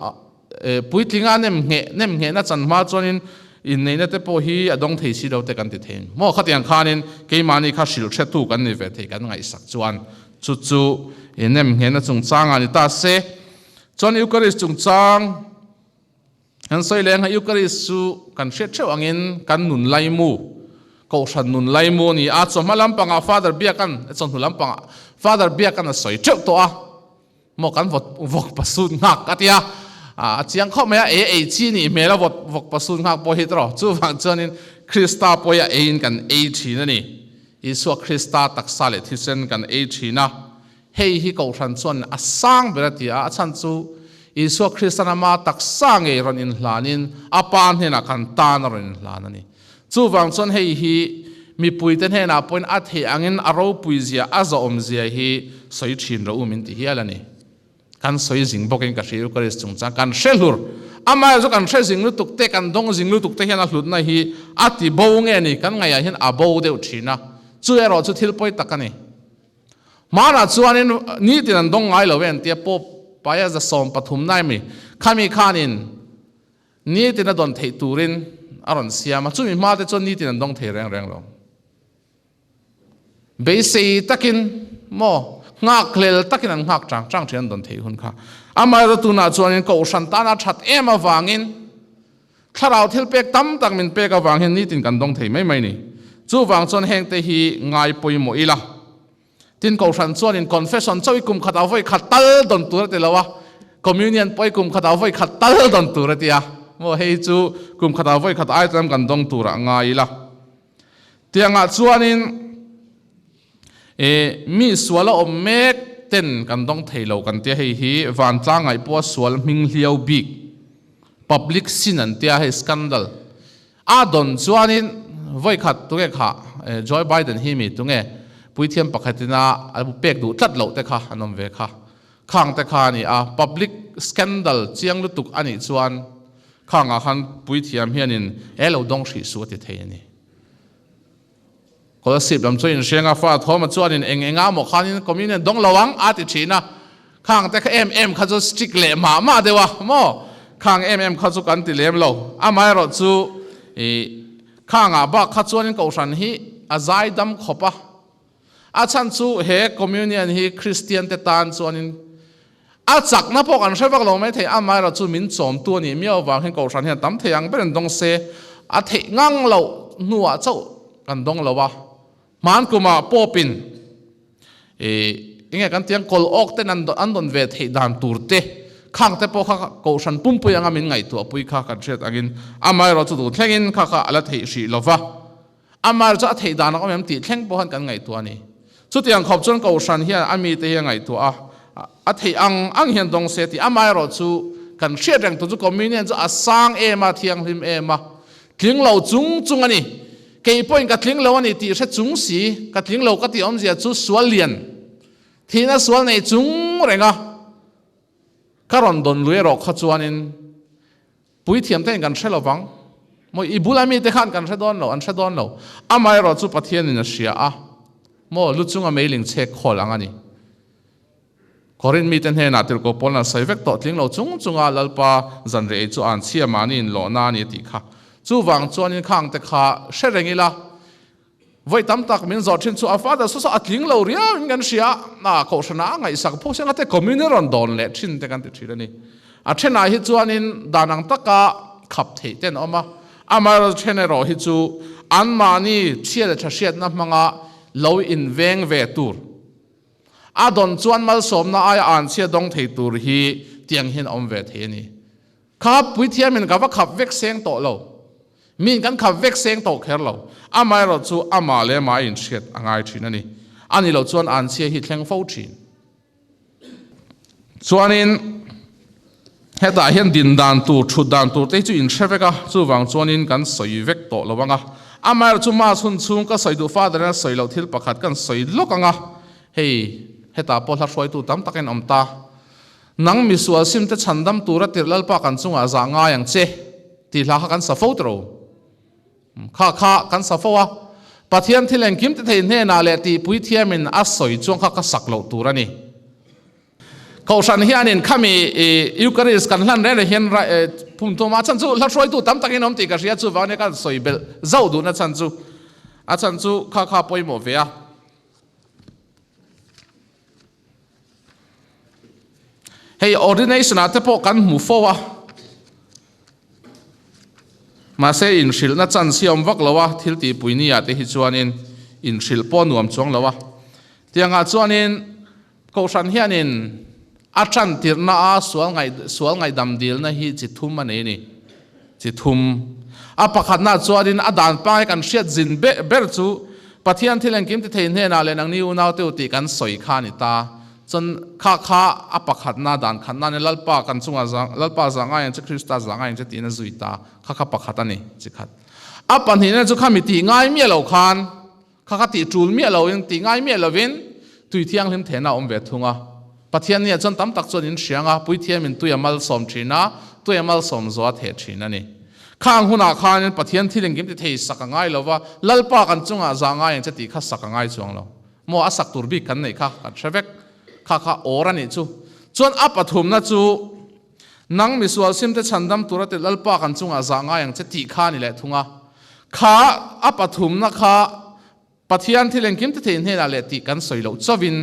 ยเนมเห็นนะจันมาจนอินเนี่ยแต่พอฮีอดงเทสิเราแต่กันติดเทนมอขัดอย่างข้านี่เกี่ยมันนี่ข้าสิลเชื่อตู้กันนี่เวทีกันไงสักจวนจู่เนมเห็นนะจงจางอันนี้ตาเสจนยูคาริสจงจางฮันใส่แรงให้ยูคาริสูกันเช็ดเช่าอันกันหนุนไล่มูก็ฉันหนุนไล่มูนี่อาจจะมาลำปังฟาดร์เบียกันจนหนุนลำปังฟาดร์เบียกันใส่เจ้าตัวมอกันวกปัสสุนหักกันที่เจียงเข้ามาจีนี่เมื่อวกปัสสุนหักพอเหตุหรอจู่ฟังเจนินคริสตาพอยกันจีนั่นนี่อิสุคริสตาตักซาเลที่เซนกันจีนะเฮ้ยฮิก็ฉันส่วนสร้างเบรติอาฉันจู่อิสุคริสตามาตักสร้างรันอินหลานินอาปานเห็นกันตานรันอินหลานั่นนี่จู่ฟังส่วนเฮ้ยฮิมีปุยเต้นเห็นอาปนอัฐิอังอินอารมณ์ปุยเสียอาจจะเสียฮิสวยชินเรามินที่เฮียละนี่กันสวยสิงบอกเองกับชีวิตก็เรื่องจงจังกันเชลุร์อามาจะกันเชสิงลุตุกเตกันดงสิงลุตุกเตเห็นอาหลุดนะฮีอัติโบงเงี้ยนี่กันไงเห็นอาโบเดียวชีนะจู่เอรอจู่ทิลปอยตักกันนี่มาหน้าจู่อันนี้ที่นั่นดงไงเราเว้นเตียปไปจะส่งปฐุมได้ไหมข้ามีข้านินนี่ที่นั่นโดนเทตูรินอารอนเสียมาจู่มีมาแต่จนนี่ที่นั่นดงเทแรงลงเบสิตักินโมงักเลลตักินันงักจังเชียนดนเทหุนค่ะอามาเราตุนาจวนก็สันตานาชัดมาวางินถ้าเราทิลเป็กตั้มตักมินเป็กวางเห็นนี่ตินกันดงเทไม่นี่จู่วางจวนแห่งเตหีง่ายปุยโมอีละตินก็สันจวนคอนเฟสชันเจ้าอีกุมขัดเอาไว้ขัดตัลดนตัวเตลวะคอมมิวนิยนปุยกุมขัดเอาไว้ขัดตัลดนตัวเตียโมเฮจู่กุมขัดเอาไว้ขัดไอเต็มกันดงตัวง่ายละเตียงอาจวนมีส่วนละอมเมกเต้นกันต้องเทโลกันเตียให้วันจ้างไอ้พวกส่วนมิงเลียวบิก public sin อันเตียให้สแกนดัลดอนส่วนนี้ไว้ขัดตัวเองค่ะจอยไบเดนฮิมิตัวเองปุยเทียมปักขัดนะไอ้พวกเป็กดูตัดโลแต่ค่ะอันนั้นเวค่ะข้างแต่ค่ะนี่public scandal เจียงลุตุกอันนี้ส่วนข้างหันปุยเทียมเฮียนินเราดงสีสวดเทียนี่ก็สิบลำช่วยเชียงฟ้าท้อมาจวนเองหมกขันก็มีเนี่ยดงระวังอาทิตย์ชีนะข้างแต่เขาจะสติ๊กเล่มาเดี๋ยวโม่ข้างเขาจะกันติเล่มเราไม่รอจูข้างบ้าข้าจวนก็สันฮีใจดำขบะฉันจูเฮคอมมิวนินฮีคริสเตียนเตตานจวนจักนะพวกอันใช่พวกเราไม่เทไม่รอจูมินจอมตัวนี้มีเอาวางให้ก็สันฮีตั้มเทียงเป็นดงเสเทงังเราหนัวเจ้ากันดงเราวะมันก็มาปอปินยังไงกันเตียงกอลออกเต้นอันโดนเวทให้ดานตูร์เตข้างแต่พอข้าก็ฉันปุ่มปุยยังมินไงตัวปุยข้ากันเช็ดอันไม่เราจะดูแค่ยินข้าอะไรเทสีลวะไม่เราจะเทดานก็ไม่ตีแค่พอหันกันไงตัวนี้สุดที่ยังขอบจนก็ฉันเฮียมีเตียงไงตัวเทอังเห็นตรงเสติไม่เราจะกันเช็ดแรงตัวจุกมีเนี่ยจะสร้างมาเทียงริมมาถึงเราจุงอันนี้เกี่ยปอยกับทิ้งเราเนี่ยที่เช็ดจุงสีกับทิ้งเราก็ที่อมเสียจุสวนเลียนที่นั่นสวนในจุงอะไรเงี้ยก็รอนโดนลุยรอกขจวนนินปุยเทียมเต้นกันเชลวังมออีบุลามีเตขันกันเชดอนเราอันเชดอนเราไม่รอจุปะเทียนนินเสียมอลุจุงอเมลิงเช็คขอลังอันนี้คอรินมีเต้นเฮนัติรก็ปนละใส่เวกต่อทิ้งเราจุงลัลปาจันเรจูอันเชียมานินโลนานี่ติค่ะจู่วังจวนนินข้างแต่ข้าเชริงิละ voi tam tak min zo thin chu a father so atling lo ria ngan sia na ko sana ngai sak pho senga te community ron don le thin te kan ti thira ni a thena hi chuanin danang taka khap thei ten oma amar thenero hi chu an mani chial thasiat na manga lo in veng ve tur a don chuan mal som na ai an chia dong thei tur hi tiang hin om ve the ni khap pui thiam min ka va khap vek seng to lo min kan khap vek seng to kher lo amai ro chu ama le ma in chiat angai thin ani ani lo chuan an chia hi thleng fo thin chuanin heta hian din dan tu thu dan tu te chu in threveka chu wang chuanin kan soi vek to lowanga amar chu ma chun chung ka soi du father na soi lo thil pakhat kan soi lokanga hei heta pol har soi tu tam taken omta nang mi sual sim te chandam tura tirlal pa kan chunga za nga yang che ti la kan sa fo tro kha kan sa fo wa pathian thileng kim te thein he na le ti pui thiamin a soi chung kha ka sak lo turani kausan hianin kami eucharis kan hlan re hian phum to ma chan chu la soi tu tam takin om ti ka ria chu wang ne kan soi bel zau du na chan chu a chan chu kha poi mo ve a hei ordination ate po kan mu fo wa ma se in shil na chan siom vak lawa thil ti puini ate hi chuanin in shil po nuam chong lawa tianga chuanin kausan hianin a chan tirna a sual ngai dam dil na hi chi thum ane ni chi thum a pakhat na chuanin a dan pa kan hriat zin ber chu pathian thileng kim te thein he na le nang ni u nau te ti kan soi kha ni ta chon kha a pakhat na dan khan na ne lalpa kan chunga zang lalpa zanga yang che krista zanga yang che ti na zuita kha pakhat ani chi khat a pan hi na chu khami ti ngai mi lo khan kha ti tul mi lo in ti ngai mi lo win tui thiang lim thena om ve thunga pathian ni chon tam tak chon in hrianga pui thiam in tuyamal som thina tuyamal som zo the thina ni khang huna khan pathian thileng kim te thei sakangai lova lalpa kan chunga zanga yang che ti kha sakangai chuang lo mo asak tur bi kan nei kha kan threvek kha orani chu chuan a pathum na chu nang misual sim te chandam turate lalpa kan chunga zanga yang che ti kha ni le thunga kha a pathum na kha pathian thileng kim te thein he la le ti kan soilo chawin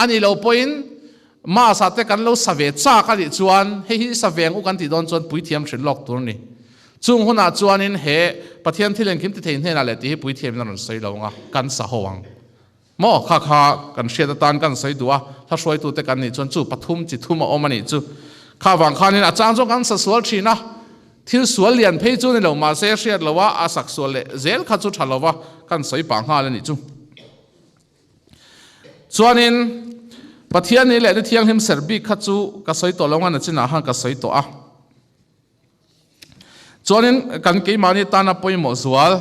ani lo point ma sa te kan lo save cha ka ri chuan he hi saveng u kan ti don chuan pui thiam thrin lok tur ni chung huna chuanin he pathian thileng kim te thein he la le ti pui thiam na ron soilo nga kan sa howang mo kha kan hriat tan kan sei duwa tha soi tu te kan ni chon chu pathum chi thuma omani chu kha wang khanin a chang chong kan sa sual thina thil sual lian phei chu ni lo ma se hriat lowa a sak sual le zel kha chu thalowa kan sei pa nga le ni chu chuanin pathian ni le thiang him serbi kha chu ka soi to longa na china ha ka soi to a chuanin kan ke mani tana poimo zual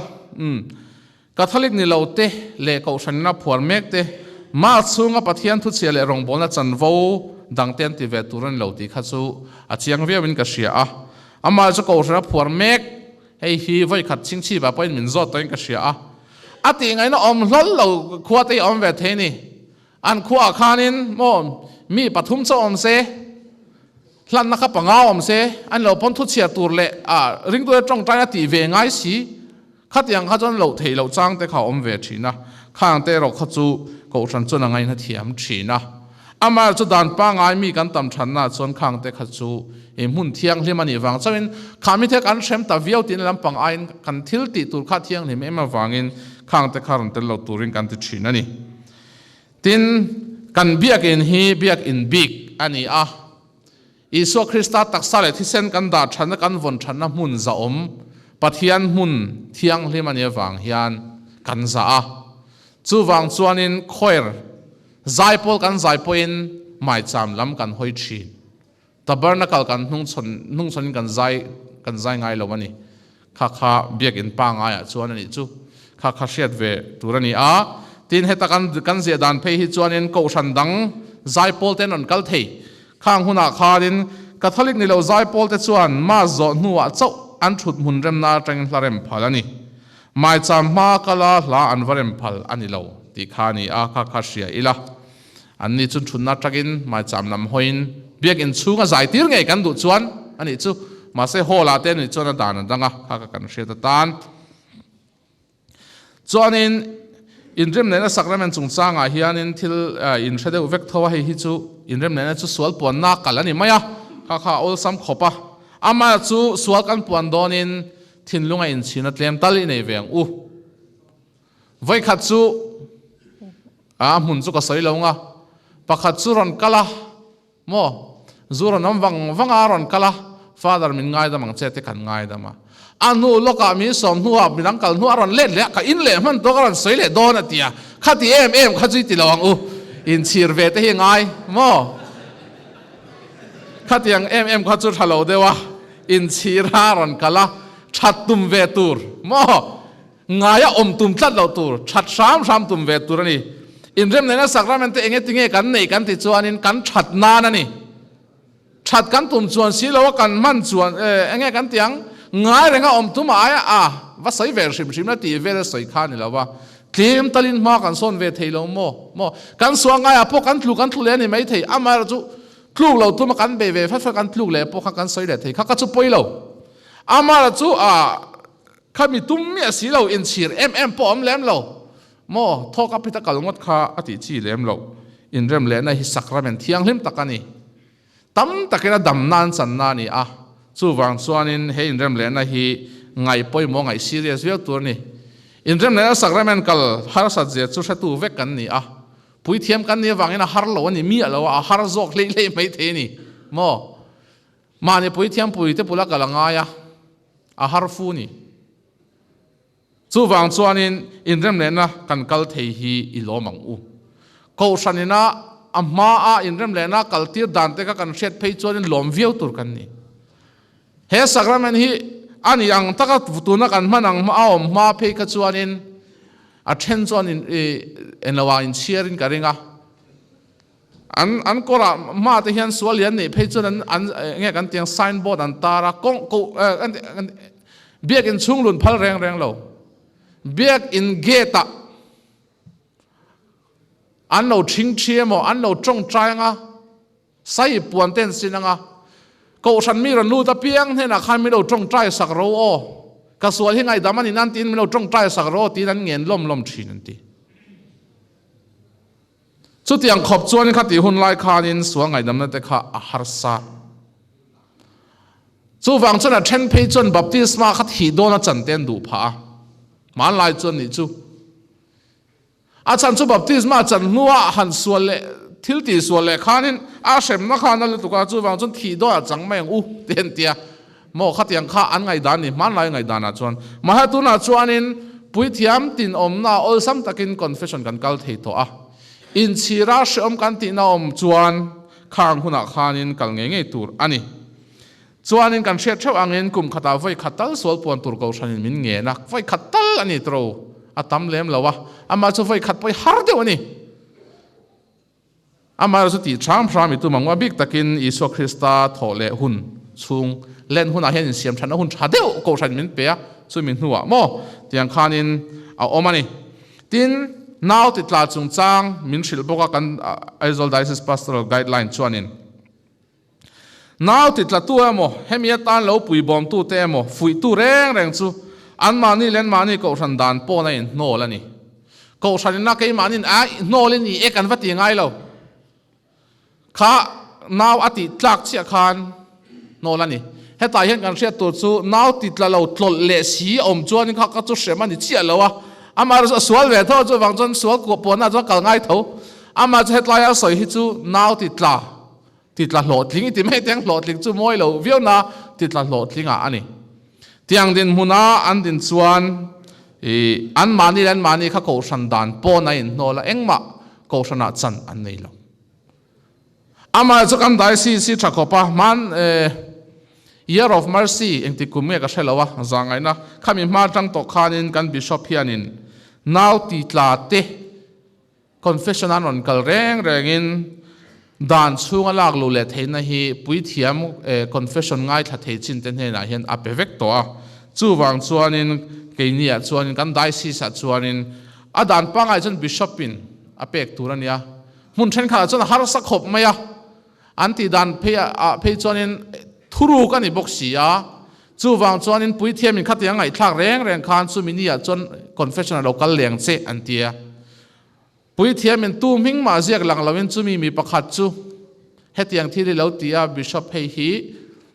Catholic ni lote le kausan na phuar mek te ma chunga pathian thu chia le rong bolna chanvo dangten ti ve turan lo ti kha chu a chiang ve win ka sia a ama chu kausan phuar mek hei hi voi khat ching chi ba point min zo toin ka sia a ati ngai na om hlol lo khuwa te om ve the ni an khuwa khanin mom mi pathum cho om se hlan na kha panga om se an lo pon thu chia tur le a ring tu tong ta ti ve ngai si khát yang khát chọn lẩu thầy lẩu trang te khảo om về chỉ na khang te rọc khát chu cầu sản chọn ngay na thiam chỉ na ama chu dan pa ngai mi kan tam than na chọn khang te khát chu em hun thiang hlem ani wang chawin khami the kan sem ta viau tin lam pang ain kan thil ti tur kha thiang hlem ema wangin khang te kharon te lo turin kan ti thin ani tin kan biak in hi biak in big ani a Isu Krista taksa le thisen kan da than kan von than na mun za om pathian mun thiang lemani wang hian kan za a chu wang chuanin khoir zaipol kan zaipoin mai cham lam kan hoi thi tabernacle kan nung chon kan zai ngai lo ani kha biak in pa ngai a chuan ani chu kha hriat ve turani a tin heta kan zia dan phei hi chuanin ko san dang zaipol ten on kal thei khang huna kharin Catholic ni lo zaipol te chuan ma zo nuwa chau an thut mun rem na tang hlarem phalani mai cham ma kala hla an varem phal ani lo ti khani a kha sia ila an ni chun thun na takin mai cham nam hoin biak in chunga zai tir nge kan du chuan ani chu ma se hola te ni chona dan danga kha kan hria ta tan chuanin in rem nena sacrament chung changa hian in thil in thede uvek thowa hei hi chu in rem nena chu sual puan na kalani maya kha ol sam khopa ama chu sual kan puan donin thinlunga in china tlem tali nei veng u vai khat chu mun chu ka soi longa pakhat chu ron kala mo zura nam wanga ron kala father min ngai da mang che te kan ngai da ma anu loka mi som nuwa minang kal nuwa ron le ka in le man to ron soi le don atia khati em khaji ti lawang u in chir ve te hi ngai mo khati ang em kha chu thalo dewa in chir ha ron kala that tum ve tur mo ngaya tum tlat lo tur that sam tum ve tur ani in rem nena sacrament te enge tinge kan nei kan ti chuanin kan that na na ni that kan tum chuan si lo kan man chuan enge kan tiang ngai renga tum aya va sai ver shim na ti ve soi kha ni lawa tlem talin ma kan son ve theilo mo kan suanga ya po kan tlu le ni mai thei amar chu tlu lo tum kan be ve fa kan tlu le po kan soi le thei kha ka chu poilo amar chu khami tum mi si lo in chir em po om lem lo mo thoka pita kalngot kha ati chi lem lo in rem le na hi sacrament thiang hlim takani tam takena dam nan chan na ni chu wang chuanin he in rem le na hi ngai poi mo ngai serious ve tur ni in rem le na sacrament kal har sa je chu thatu vek kan ni pui thiam kan ni wangena har lo ni mi lo har zok le mai the ni mo ma ni pui thiam pui te pula kalanga ya har fu ni chu wang chuanin in rem le na kan kal thei hi i lo mang u ko sanina amma in rem le na kal tir dan te ka kan shet phei chuanin lom viau tur kan ni he sacrament hi ani ang taka tuna kan manang ma phei ka chuanin a then chuanin en lawa in sharing ka ringa an kora ma te hian sual lian nei phei chuan an nge kan tiang signboard an tara kong ko biak in chunglun phal reng lo biak in gate an lo thing thiemo an lo tong trai sai puan ten sinanga ko san mi ran lu ta piang he na khan mi lo tong trai sak ro ka sual hi ngai damani nan tin mi lo tong trai sak ro tin an ngen lom thin an ti chu tiang khop chuan khati hun lai khanin suang ngai dam na te kha har sa chu wang chuan a then phei chuan baptisma khat hi dona chan ten du pha man lai chuan ni chu chan chu baptisma chan nuwa han sual le thil ti sual le khanin sem na khana lu tuka chu wang chun thi do chang mai ten tia mo khatiang kha an ngai dan ni man lai ngai dana chuan ma ha tu na chuanin pui thiam tin om na ol sam takin confession kan kal thei to in chira shom kan ti na om chuan khang huna khanin kal nge tur ani chuanin kan shet thau angin kum khata voi khatal sol puan tur ko sanin min nge na voi khatal ani tro atam lem lawa ama chu voi khat poi har de ani ama su ti cham mi tu mangwa big takin iso krista thole hun chung len hun a hen siam thana hun thadeu ko san min pe chu min huwa mo tiang khanin omani tin now ti tla chung chang min shil boka kan Aizawl Diocese Pastoral Guideline chuanin now ti tla tu emo hemia tan lo pui bom tu te emo fui tu reng chu an mani len mani ko san dan po na in no la ni ko san na ke manin no le ni e kan vati ngai lo kha now ati tlak chia khan no la ni heta hian kan ria tur chu now ti tla lo tlol le si om chuan kha ka chu shrema ni chia lo amar sual ve tho chu wang chon sual ko pona cho kal ngai tho ama hetla ya soi hi chu now ti tla hlot ling ti me teng hlot ling chu moi lo viau na ti tla hlot linga ani tiang din huna an din chuan an mani kha ko san dan po na in no la engma ko sana chan an nei lo ama chu kan dai si thakopa man year of mercy engti kumye ka shelawa zangai na khami ma tang to khanin kan bishop hianin now ti tla te confession an on kal rengin dan chunga lak lu le theina hi pui thiam confession ngai tha thei chin ten he na hian a pevek to chu wang chuanin keinia chuanin kan dai si sa chuanin adan pangai chon bishopin a pek turania mun then kha chon har sak khop maya anti dan pe chuanin thuru kan i boxia chu wang chuan in pui thiam in khatiang ngai thlak reng khan chu minia chon confession local leng che antia pui thiam in tu ming ma ziak lang lawin chumi mi pakhat chu hetiang thili lo tia bishop hei hi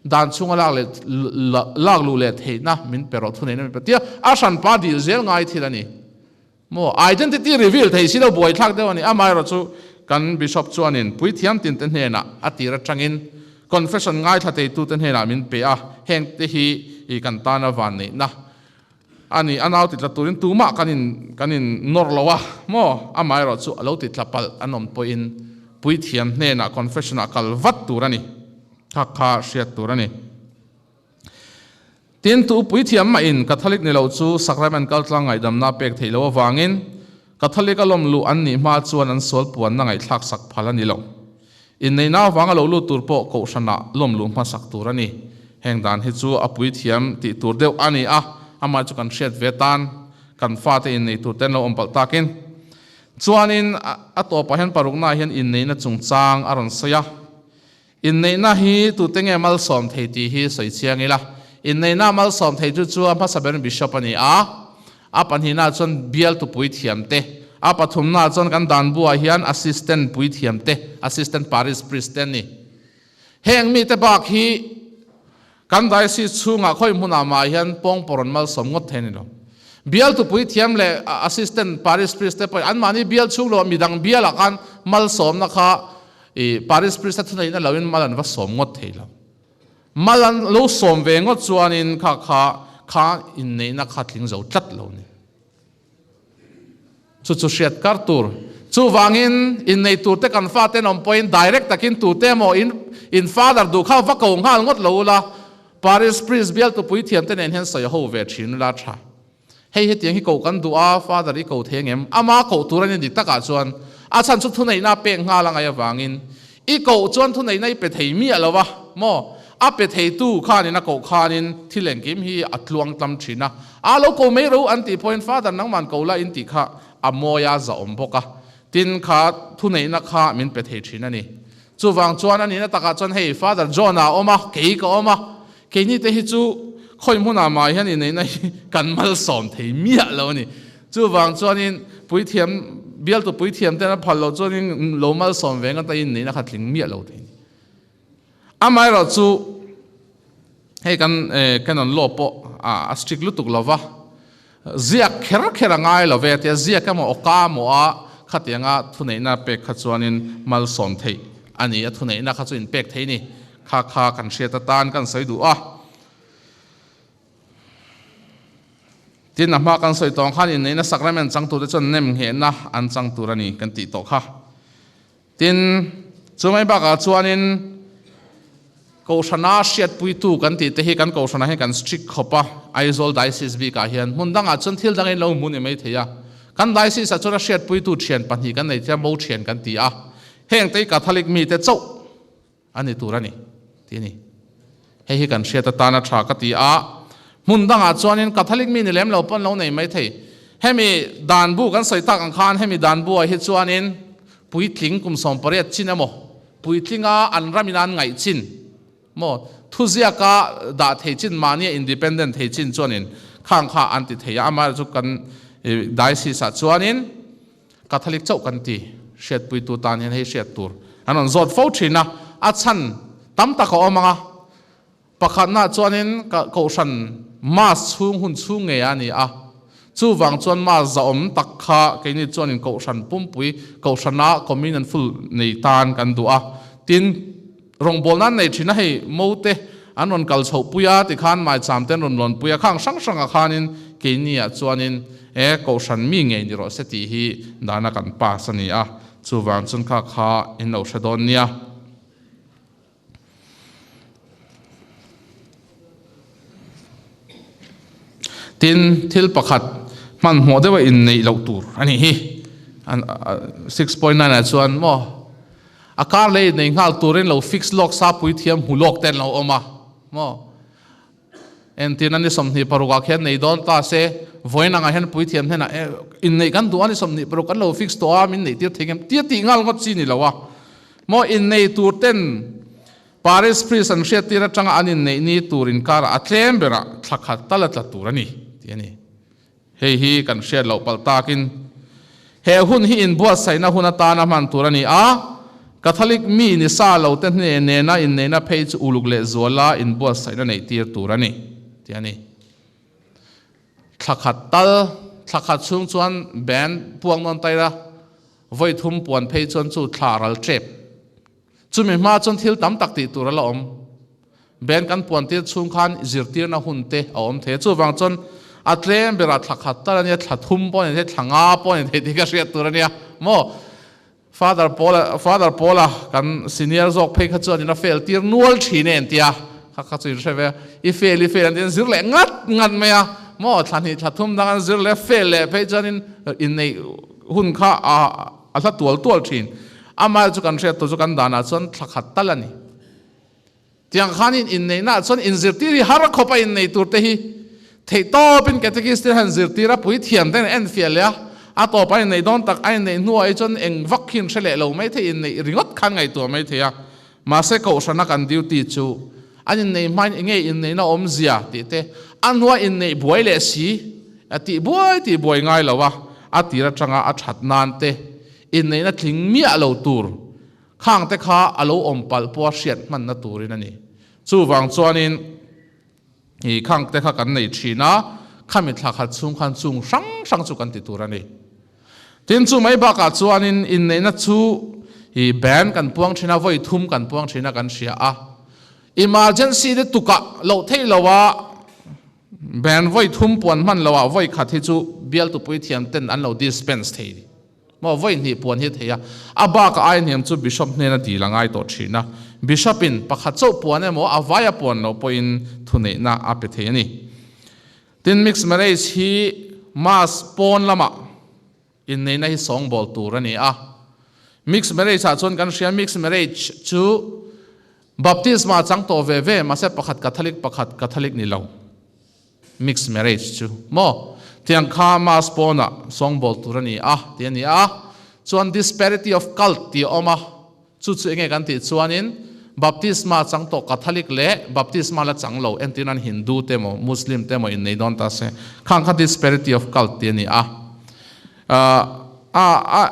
dan chunga lak lu le theina min pero thune na tia asan pa di zel ngai thilani mo identity reveal thei silo boy thak dewani amai ro chu kan bishop chuanin pui thiam tin ten hena atira tangin confession ngai thate tu ten hena min pe a heng te hi I kan tana van ni na ani anau ti turin tuma kanin norlowa mo amai ro chu alo ti tlapal anom po in pui thiam hena confession akal vat turani kha shiat turani tin tu pui thiam ma in catholic ni lo chu sacramental tlangai dam na pek theilo wangin catholic alom lu an ni ma chuan an sol puan na ngai thlak sak phalani lo in nei na wanga lo lu turpo ko sana lom lu ma sak turani heng dan hi chu apui thiam ti tur deuh ani a ama chu kan shet vetan kan fa te in nei tur ten lo ompal takin chuanin ato pa hen paruk na hian in nei na chungchang aron saya in nei na hi tu tenge mal som thei ti hi soi chiangila in nei na mal som thei chu ama saber bishop ani a apan hi na chon bial tu pui thiam te apathum na chon kan dan bu a hian assistant pui thiam te assistant parish priest ni heng mi te bak hi kan dai si chunga khoi muna ma hian pong poron mal som ngot theni lo bial tu pui thiam le assistant parish priest te an mani bial chung lo midang bial akan mal som na kha parish priest thunai na lawin malan va som ngot theilo malan lo som ve ngot chuanin kha in nei na kha thling zo tlat lo ni chu shiat kar tur chu wangin in nei tur te kan fa te nom point direct takin tu te mo in father du kha va ko ngal ngot lo la parish priest bial tu pui thiam te nen hen sai ho ve thin la tha hei he tiang hi ko kan du a father I ko thengem ama ko turan ni taka chuan a chan chu thunei na pe nga la ngai wangin I ko chuan thunei nai pe thei mi alowa mo a pe thei tu kha ni na ko khanin thileng kim hi atluang tam thina a lo ko me ro anti point father nang man ko la in ti kha amoya za omboka tin kha thunei na kha min pe thei thina ni chu wang chuan ani na taka chuan hei father john a oma ke ko oma ke ni te hi chu khoi muna mai hian in nei kan mal som thei mi lo ni chu wang chuan in pui thiam bial tu pui thiam te na phal lo chuan in lo mal som venga ta in nei na khatling mi lo the amai ro chu hei kan on lo po a strict lutuk lova zia khera ngai lo ve te zia ka mo oka mo a khatianga thunei na pe kha chuan in mal som thei ani a thunei na kha chu in pek thei ni kha kan sheta tan kan sai du a tin na ma kan soi tong khan in nei na sacrament chang tu de chon nem he na an chang tu rani kan ti to kha tin chumai ba ka chuan in ko shana shiat pui tu kan ti te hi kan ko shana he kan strict khopa aizol diocese bi ka hian mundanga chon thil dang in lo mun mai theya kan diocese a chona shiat pui tu thian pani kan nei tia mo thian kan ti a heng te catholic mi te chau ani turani ti ni he kan shiat ta na tha ka ti a mundanga chuanin catholic mi ni lem lo pon lo nei mai thei hemi dan bu kan soi tak ang khan hemi dan bu a hi chuanin pui tling kum som pariat chinamo pui tlinga an raminan ngai chin mo thuzia ka da thei chin mania independent thei chin chuanin khang kha anti theya amar chu kan diocese a chuanin catholic chau kan ti shet pui tu tan hen hei shet tur anon zot fo thina a chan tam ta ko omanga pakhat na chuanin ko san mas chung hun chung nge ani a chu wang chuan ma za om tak kha ke ni chuanin ko san pumpui ko sana communion full nei tan kan du a tin rong bol nan nei thina hei mote anon kal chho puya ti khan mai cham ten ron lon puya khang sang a khanin ke ni a chuanin ko san mi nge ni ro se ti hi dana kan pa sani a chu wang chun kha in lo shadon nia tin thil pakhat man mo dewa in nei lo tur ani hi 6.9 a chuan mo a kar le nei ngal turin lo fix lock sa pui thiam hu lock ten lo oma mo en tin ani som ni paruka khen nei don ta se voina nga hen pui thiam hena in nei kan du ani som ni paru kan lo fix to a min nei tir thengem tia ti ngal ngot chi ni lawa mo in nei tur ten parish priest an hriat tira tanga anin nei ni turin kar a tlem bera thlakhat talat la turani tiani hei hi kan hriat lo pal takin he hun hi in buat sai na hun ata na man tur ani a Catholic mi ni sa lo te ne na in ne na page uluk le zola in buat sai na nei tir tur ani tiani thakhat tal thakhat chung chuan ban puang non tai ra voi thum puan phei chuan chu thlaral trep chumi ma chon thil tam tak ti tur la om ben kan puan tir chung khan zirtir na hun te a om the chu wang chon atlem bera thakhat tal ani thathum pon ne thanga pon ne ti ka riat tur ania mo Father Paula kan senior zok phei kha chuan ina fel tir nual thine en tia kha chu reve I fel an den zir le ngat me ya mo thani thathum dang zir le fel le phei chuan in nei hun kha a la tual thin ama chu kan riat to chu kan dana chuan thakhat tal ani tiang khanin in nei na chuan in zir tiri har khopa in nei tur te hi thei to pin catechist han zir tira pui thiam den en fial ya a to pa nei don tak ai nei nuai chon eng vakhin thele lo mai the in nei ringot khan ngai to mai the ya ma se ko sana kan duty chu anin nei man nge in nei na om zia ti te anwa in nei buai le si ati buai ngai lawa atira changa a that nan te in nei na thling mi a lo tur khang te kha alo om pal po hriat man na turin ani chu wang chuanin hi khang te kha kan nei thina khami thakhat chung khan chung sang chu kan ti tur ani tin chu mai ba ka chuanin in nei na chu hi ban kan puang thina voi thum kan puang thina kan sia a emergency de tuka lo thei lawa ban voi thum puan man lawa voi khathi chu bial tu pui thiam ten an lo dispense thei mo voi ni puan hi theya aba ka ai niam chu bishop ne na di langai to thina bishop in pakhat chau puan emo avaya puan lo poin thune na ape the ni tin mix marriage hi mas pon lama in nei na hi song bol tur ani a mix marriage a chon kan ria mix marriage chu baptisma chang to ve ma se pakhat catholic ni lo mix marriage chu mo tiang kha mas pona song bol tur ani a ti ani a chuan disparity of cult ti oma chu nge kan ti chuanin baptisma chang to catholic le baptisma la chang lo entinan hindu temo muslim temo in nei don ta se khang kha disparity of cult ti ani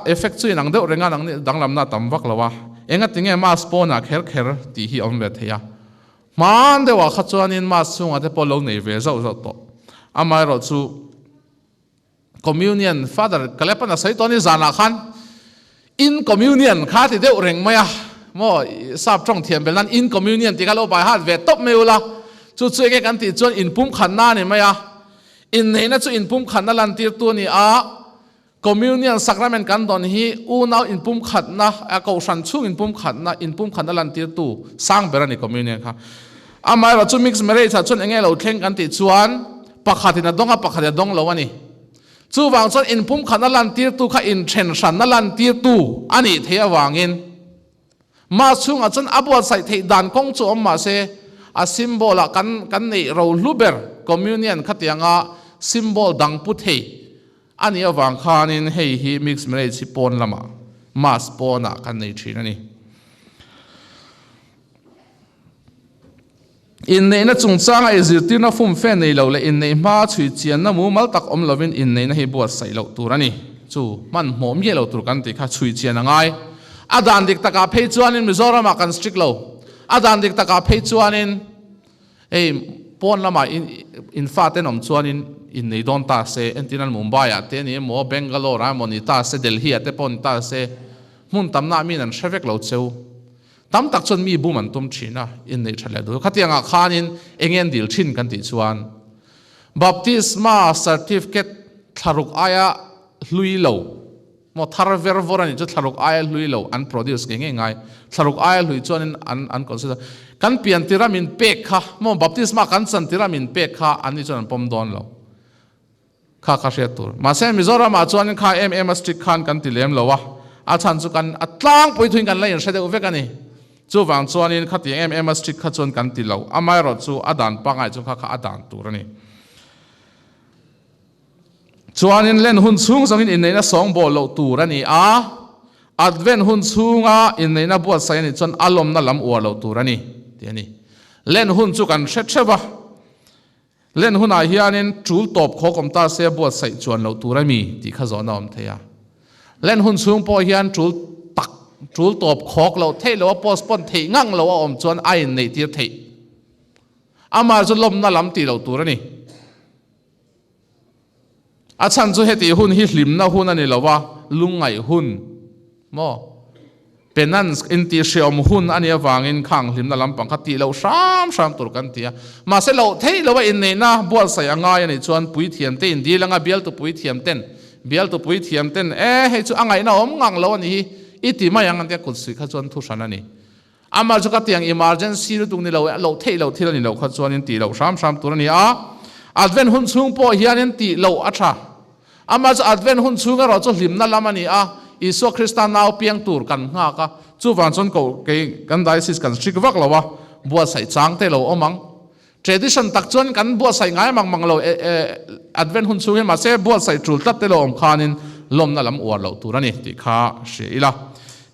effect chu inang de renga nang dang lam na tam wak lawa enga tinge mas pona kher ti hi om ve theya man de wa kha chuanin mas chunga te polo nei ve zo to amai ro chu communion father kalepana saitoni zana khan in communion kha ti de reng maya mo sap trong thiam belan in communion ti galo bai hat ve top meula chu ke kan ti chuan in pum khan na ni maya in nei na chu in pum khan na lan tir tu ni a communion sacrament kan don hi u now in pum khat na a ko san chung in pum khat na lan tir tu sang berani communion kha amai ra chu mix marriage chun enge lo thleng kan ti chuan pakhatina donga pakhatia dong lo ani chu wang chon in pum khat na lan tir tu kha in then san na lan tir tu ani thea wangin ma chunga chon abwa sai thei dan kong chu ma se a symbol a kan nei ro luber communion khatianga symbol dang pu thei ani awang khanin hei hi mix marriage si pon lama mas pona kan nei thin ani in nei na chung changa ezirtir na fum fe nei lo le in nei ma chui chian na mu mal tak om lovin in nei na hi buat sai lo turani chu man mom ye lo tur kan ti kha chui chian angai adan dik taka phei chuanin mizoram kan strict lo adan dik taka phei chuanin ei pon lama in fa ten om chuanin in nei don ta se entinan mumbai ate ni mo bangalore amoni ta se delhi ate pon ta se mun tamna min an shavek lo cheu tam tak chon mi buman tum thina in nei thale do khatianga khanin engen dil thin kan ti chuan baptisma certificate tharuk aya hlui lo mo thar ver vorani chu tharuk aya hlui lo an produce ke ngai tharuk aya hlui chuan an consider kan pian tiramin pek kha mo baptisma kan san tiramin pek kha ani chuan pom don lo kha ria tur ma se mizoram a chuan kha strict khan kan ti lem lo wa a chan chu kan atlang poi thuin kan lai shade uvek ani chu wang chuanin khati strict kha chuan kan ti lo amai ro chu adan pangai chu kha adan tur ani chuanin len hun chung zongin in nei na song bol lo tur ani a advent hun chunga in nei na buat sai ni chon alom na lam ur lo tur ani ti ani len hun chu kan hrewa len hunai hianin tul top kho kom ta se buat sai chuan lo turami ti kha zo na om theya len hun chung po hian trul top khok lo thei lo postpone thei ngang lo om chuan ai nei tir thei ama chu lom na lam ti lo tur ani a chan chu heti hun hi hlim na hun ani lowa lungai hun mo penance in ti shom hun ani awangin khang hlim na lam pangkhat ti lo sham tur kan tia ma se lo thei lo in nei na bol sai anga ani chuan pui thiam te in di langa bial tu pui thiam ten hei chu angai na om ngang lo ani iti ma yang ante kut si kha chuan thu san ani ama chu ka tiang emergency lu tung ni lo thei lo thil ani lo kha chuan in ti lo sham tur ani a advent hun chung po hian in ti lo atha ama chu advent hun chung ro chu hlim na lam ani a iso kristan nau piang tur kan nga ka chu wan chon ko ke kan diocese kan strict vak lo wa bua sai chang te lo omang tradition tak chuan kan bua sai ngai mang lo advent hun chung ma se bua sai trul tat te lo om khanin lom na lam war lo tur ani ti kha sheila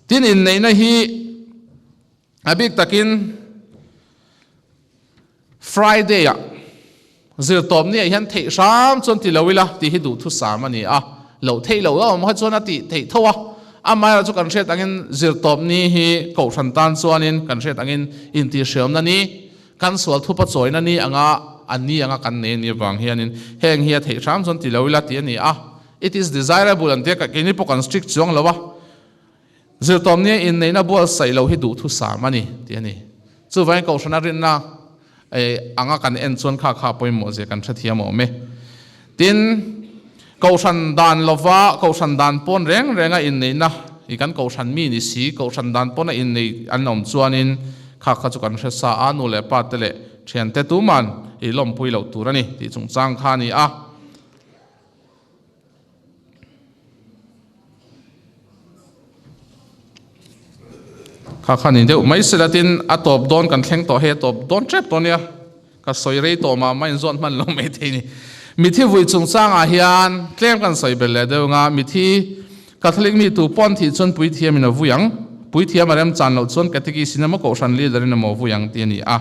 tin in nei na hi abik takin friday ya zir tom ni hian thei sham chon ti lowila ti hi du thu sam ani a lo thei lo om ha chon ati thei thowa ama chu kan hret angin zir tom ni hi ko than tan chuanin kan hret angin in ti shem na ni kan sual thu pa choi na ni anga kan ne ni wang hianin heng hi thei sham chon ti lowila ti ani a it is desirable and ka kini po kan strict chuang lowa zir tom ni in nei na bol sai lo hi du thu sam ani ti ani chu vai ko shana rin na anga kan en chon kha poi mo je kan thathiam mo me tin ko san dan lova ko san dan pon renga in nei na i kan ko san mi ni si ko san dan pon in nei an nom chuanin kha chu kan hre sa anu le pa te le thian te tu man i lom pui lo turani ti chung chang kha ni a khani deuh mai selatin a top don kan thleng to he top don trap to nia ka soi rei to ma main zon man lo me theini mithi vui chung chang a hian tlem kan soi bel le deuh nga mithi catholic mi tu pon thi chon pui thiam in avuyang pui thiam aram chan lo chon katiki sinama ko san li darin mo vuyang ti ni a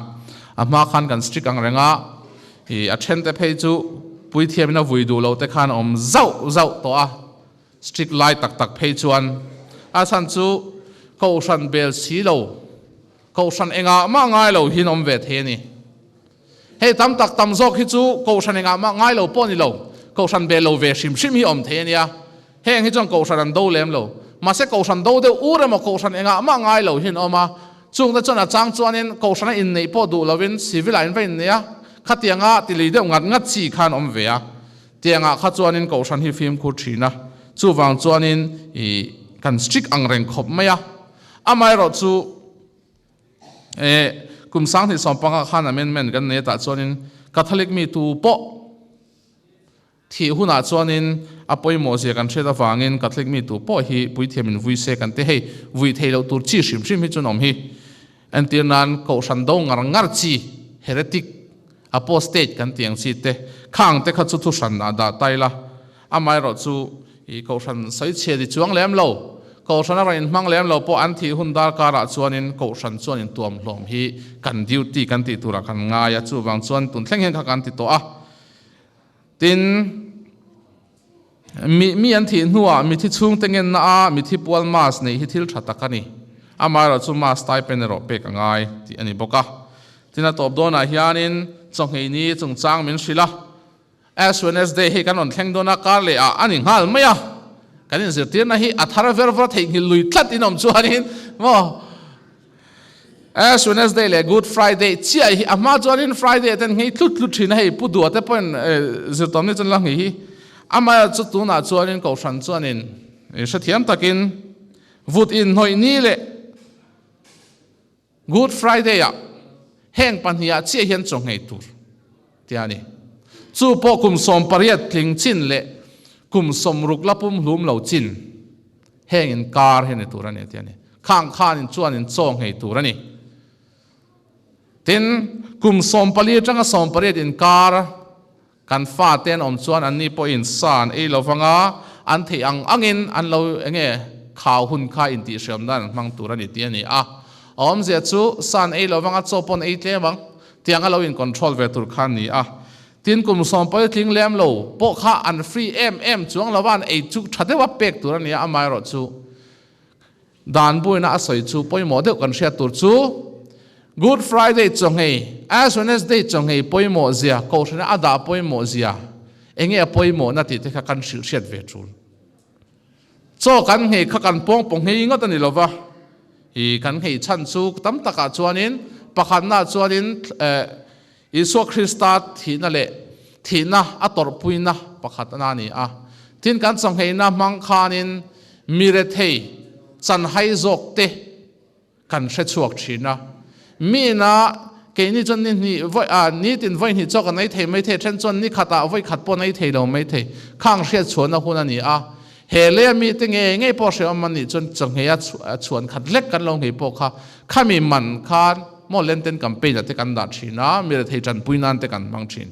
ama khan kan strict ang renga i a then te phei chu pui thiam in avui du lo te khan om zau to a strict lai tak phei chuan a san chu ko san bel si lo ko san enga ma ngai lo hin om ve the ni he tam tak tam zok hi chu ko san enga ma ngai lo pon ni lo ko san bel lo ve sim hi om the ni a heng hi chong ko san an do lem lo ma se ko san do de ure ma ko san enga ma ngai lo hin oma chung da chona chang chuanin ko san in nei po du lovin civil line ve ni a khatianga ti li de ngat chi khan om ve a tianga kha chuanin ko san hi film khu thina chu wang chuanin i kan strict ang reng khop maya amai ro chu kum sang thi sompanga khan amendment kan ne ta chuanin catholic mi tu po thi huna chuanin apoi mo je kan theta wangin catholic mi tu po hi pui thiamin vui se kan te hei vui theilo tur chi sim hi chunom hi antirnan ko san do ngar chi heretic apostate kan tiang chi te khang te kha chu thu san na da taila amai ro chu i ko san sai che di chuang lem lo ko san ra in mang lem lo po an thi hun dar kara chuanin ko san chuanin tuam hlom hi kan duty kan ti tura kan nga ya chu wang chuan tun thleng hen kha kan ti to a tin mi an thi nuwa mi thi chung tengen na a mi thi pual mas nei hi thil tha takani ama ra chu mas tai pen ro pe ka ngai ti ani boka tina top dona hianin chong hei ni chung chang min sila as Wednesday he kan on thleng dona kar le a ani hal maya kanin zirtir na hi athara verva thei hi lui thlat inom chuanin mo as Wednesday le Good Friday chia hi ama chuanin Friday ten ngei thlut thina hei pudu ate point zirtom ni chon lang hi ama chu tu na chuanin ko san chuanin sa thiam takin vut in hoi ni le Good Friday a heng pan hi a chia hian chong ngei tur tiani chu po kum som pariat thling chin le kum som ruk lapum hlum lo chin heng in kar hen turani tiani khang khan in chuan in chong hei turani tin kum som pali tanga som pariat in kar kan fa ten om chuan an ni po in san e lovanga an thei angin an lo enge khaw hun kha in ti shem dan mang turani tiani a om je chu san e lovanga chopon e tlewang tianga lo in control ve tur khan ni a tin kum som poi tling lem lo po kha an free em chuang lawan ei chu thade wa pek tur ani amai ro chu dan buina asoi chu poi mo de kan sia tur chu Good Friday chonghei Ash Wednesday chonghei poi mo zia ko thana ada poi mo zia enge poi mo na ti te kha kan sil siat ve chun cho kan ngei kha kan pong ngei ngot ani lova hi kan ngei chan chu tam taka chuanin pakhan na chuanin Isu Krista thina le thina ator puina pakhat na ni a tin kan chonghei na mang khanin mire thei chan hai zok te kan hre chuak thina mi na ke ni chon ni voi ni tin voi ni chok nei thei mai the chen chon ni khata voi khat po nei thei lo mai thei khang hre chuan na hun ani a hele mi te nge po se am ni chon chonghei a chuan khat lek kan lo ngei po kha khami man khan mo lenten campaign te kan da thina mi thei chan puinan te kan mang thin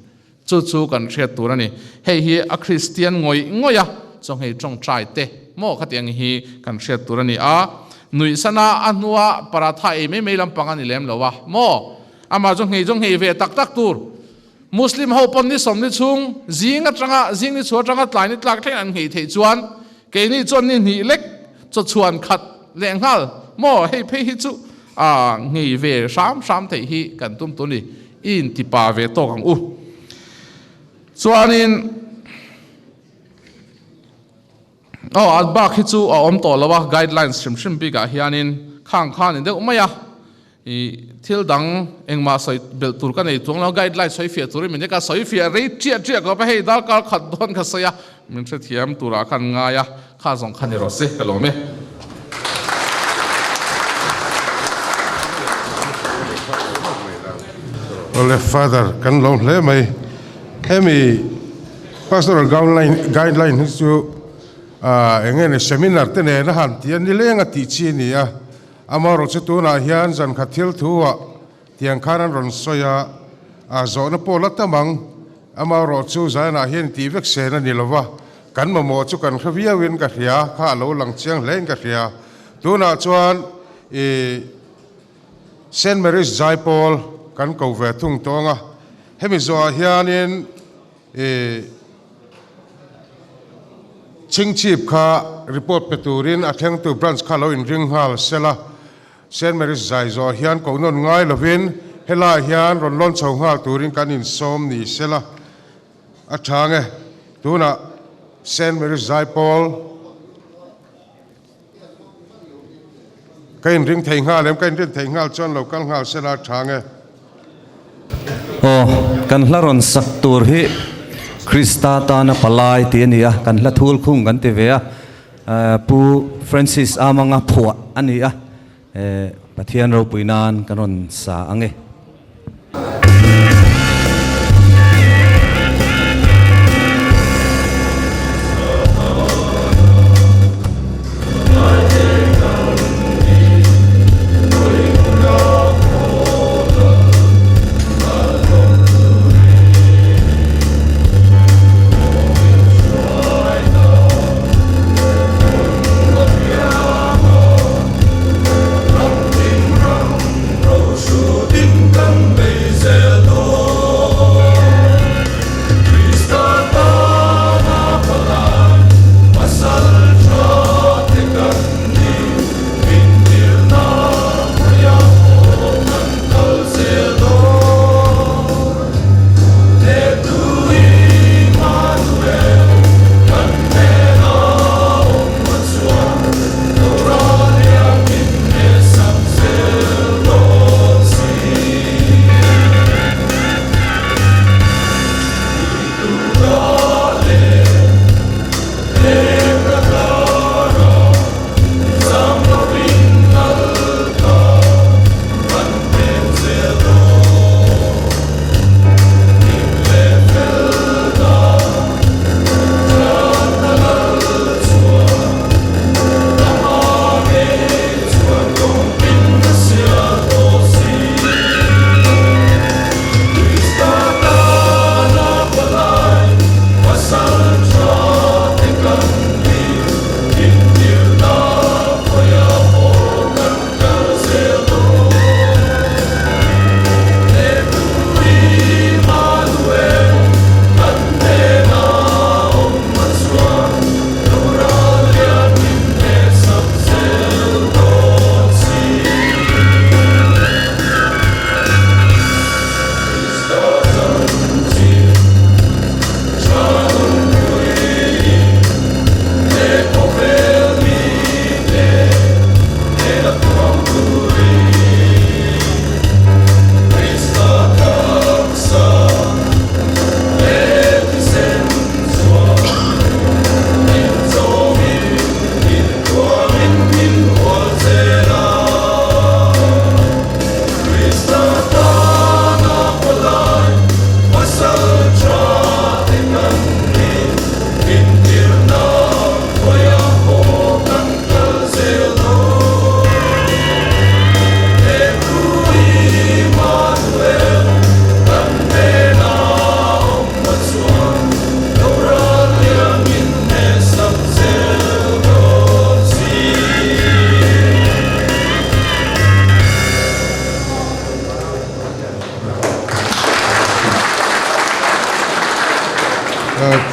chu kan hre tur ani hei hi a Christian ngoya chonghei chong trai te mo khatiang hi kan hre tur ani a nui sana anua paratha e me lampang ani lem lowa mo ama jong hei ve tak tur Muslim ho pon ni som ni chung jing ni chua tanga tlai ni tlak theng an ngei thei chuan ke ni chon ni ni lek cho chuan khat lenghal mo hei phe hi chu ngei ve sam thei hi kan tum tu ni in ti pa ve to kang u chuanin adba khi chu om to lawa guidelines shim bi ga hianin khang in de umaya I thil dang engma soi bel tur ka nei tung lo guideline soi fia tur min ka soi fia rei chia ko pa hei dal kal khat don ka saya min se thiam tura kan nga ya kha zong khan ro se ka lo me Ole Father kan lo hle mai hemi pastoral guideline chu engene seminar te ne na han tian ni lenga ti chi ni a amaro che tu na hian zan khathil thuwa tiang kharan ron soya a zona pola tamang amaro chu za na hian ti vek se na ni lova kan ma mo chu kan khavia win ka hria kha lo lang chiang leng ka hria tu na chuan Saint Mary's Jai Paul kan ko ve thung tonga hemi zo hianin chingchip kha report peturin atheng tu branch kha lo in ring hal sela Saint Mary's Jai zo hian ko non ngai lovin hela hian ron lon chho hal turin kan in som ni sela athange tuna Saint Mary's Jai Paul kain ring thei nga lem kain ring thei nga chon local nga sela athange kan hlaron sak tur hi Krista ta na palai ti ania kan hla thul khung kan te ve pu Francis amanga phua ania pathian ro puinan kanon sa ange Shooting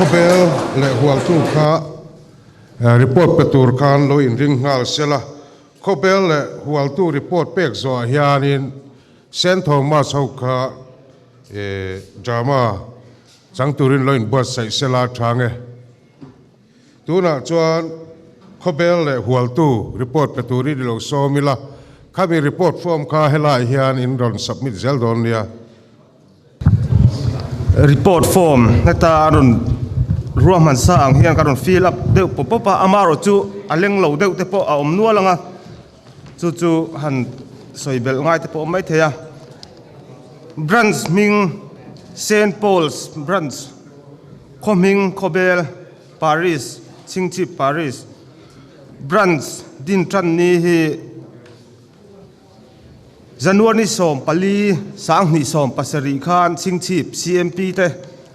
khobel le hual tu kha report petur khan lo in ring ngal sela khobel le hual tu report pek zo hianin sen thomas ho kha drama chang turin lo in bot sai sela thange tuna chuan khobel le hual tu report peturi lo so mila kami report form kha hela hian in ron submit zel don nia report form nata ron ruaman sa ang hian karon fill up deuh popa amaro chu aleng lo deuh te po a om nualanga chu han soibel ngai te po mai theya branch ming St Paul's branch khoming khobel Paris Singchip Paris branch din tran ni hi January som pali sang ni som pasari khan Singchip CMP te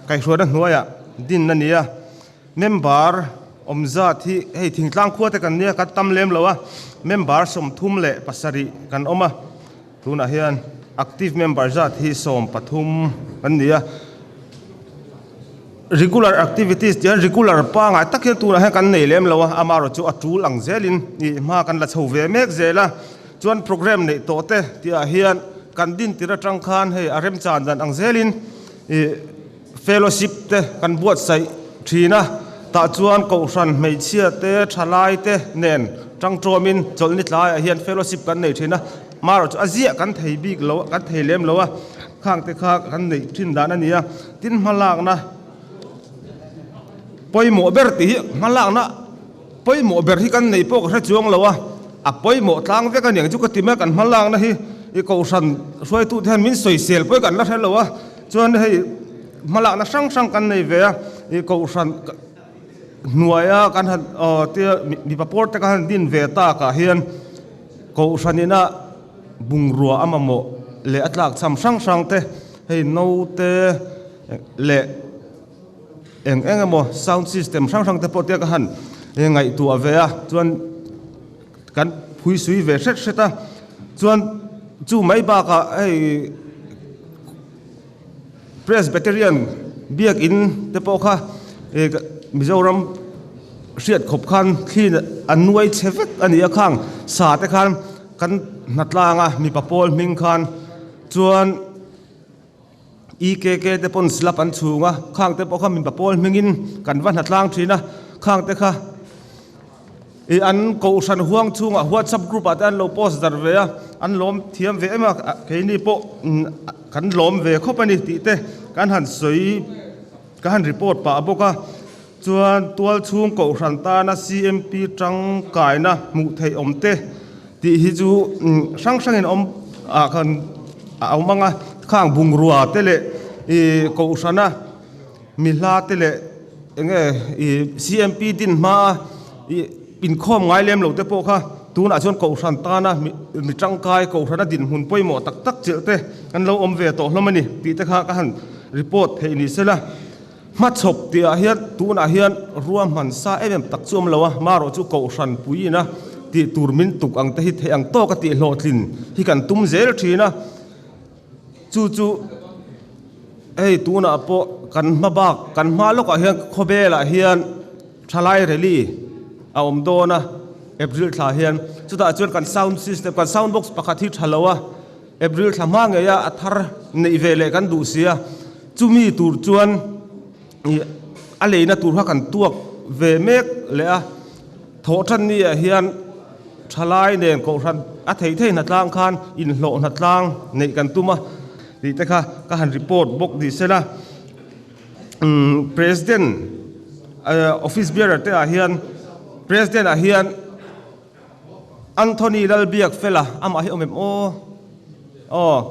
kai hruana hnuaya din na nia member omza thi hei thingtlang khuate kan nia ka tamlem lowa member som thum le pasari kan oma tuna hian active member zat hi som pathum kan nia regular activities dia regular pa ngai takhe tuna he kan nei lem lowa amaro chu atul ang zelin ni ma kan la chhove mek zela chuan program nei to te tia hian kan din tira tang khan hei arem chan dan ang zelin fellowship te kan buat sai thina ta chuan ko ran mei chia te thalai te nen tang tromin cholni tlai hian fellowship kan nei thina maro chu azia kan thei bik lo kan thei lem lo khang te kha kan nei thin dan ania tin malak na poimo ber ti malak na poimo ber hi kan nei pok ra chuang lo a poimo tlang ve kan yang chu ka tima kan malak na hi i ko ran roi tu than min soi sel poi kan la thel lo chuan hei malak na sang kan nei ve i ko ran nuaya kan han te mi paport te kan din ve ta ka hian ko ranina bungrua amamo le atlak cham sang te hei no te le emo sound system sang te potia ka han ngai tu avea chuan kan phui sui ve seta chuan chu mai ba ka hei Presbyterian biak in te po kha Mizoram riat khop khan khin anuai chevek ania khang sa te khan kan natlanga mi papol ming khan chuan EKK te pon slap an chunga khang te po kha mi papol mingin kan van natlang thina khang te kha an ko san huang chunga WhatsApp group atan lo post dar ve an lom thiam ve ma keini po kan lom ve khopani ti te kan han soi kan report pa boka chuan tual chung ko ran ta na CMP tang kai na mu thei om te ti hi chu sang in om a kan manga khang bungrua te le ko sana mi hla te le enge CMP din ma in khom ngai lem lo te po kha tuna chon ko ran ta na mi tang kai ko ran din hun poimo tak chil te kan lo om ve to hlomani ti te kha ka han report thei ni sela ma chop tia hian tuna hian ruam man sa em tak chum lawa maro chu ko ran puina ti turmin tuk ang te hi the ang to ka ti hlotlin hi kan tum zel thina chu ei tuna po kan mabak kan ma lo ka hian khobela hian thalai reli a om dona April thla hian chuta chuan kan sound system kan sound box pakhathi thalawa April thla ma nge ya athar nei vele kan du sia chumi tur chuan aleina tur ha kan tuak ve mek le a tho than ni hian thalai nen ko ran a thei na tlang khan in hlo na tlang nei kan tuma ti te kha ka han report bok di sela president office bearer te a hian president a hian Anthony Lalbiak fela ama hi omem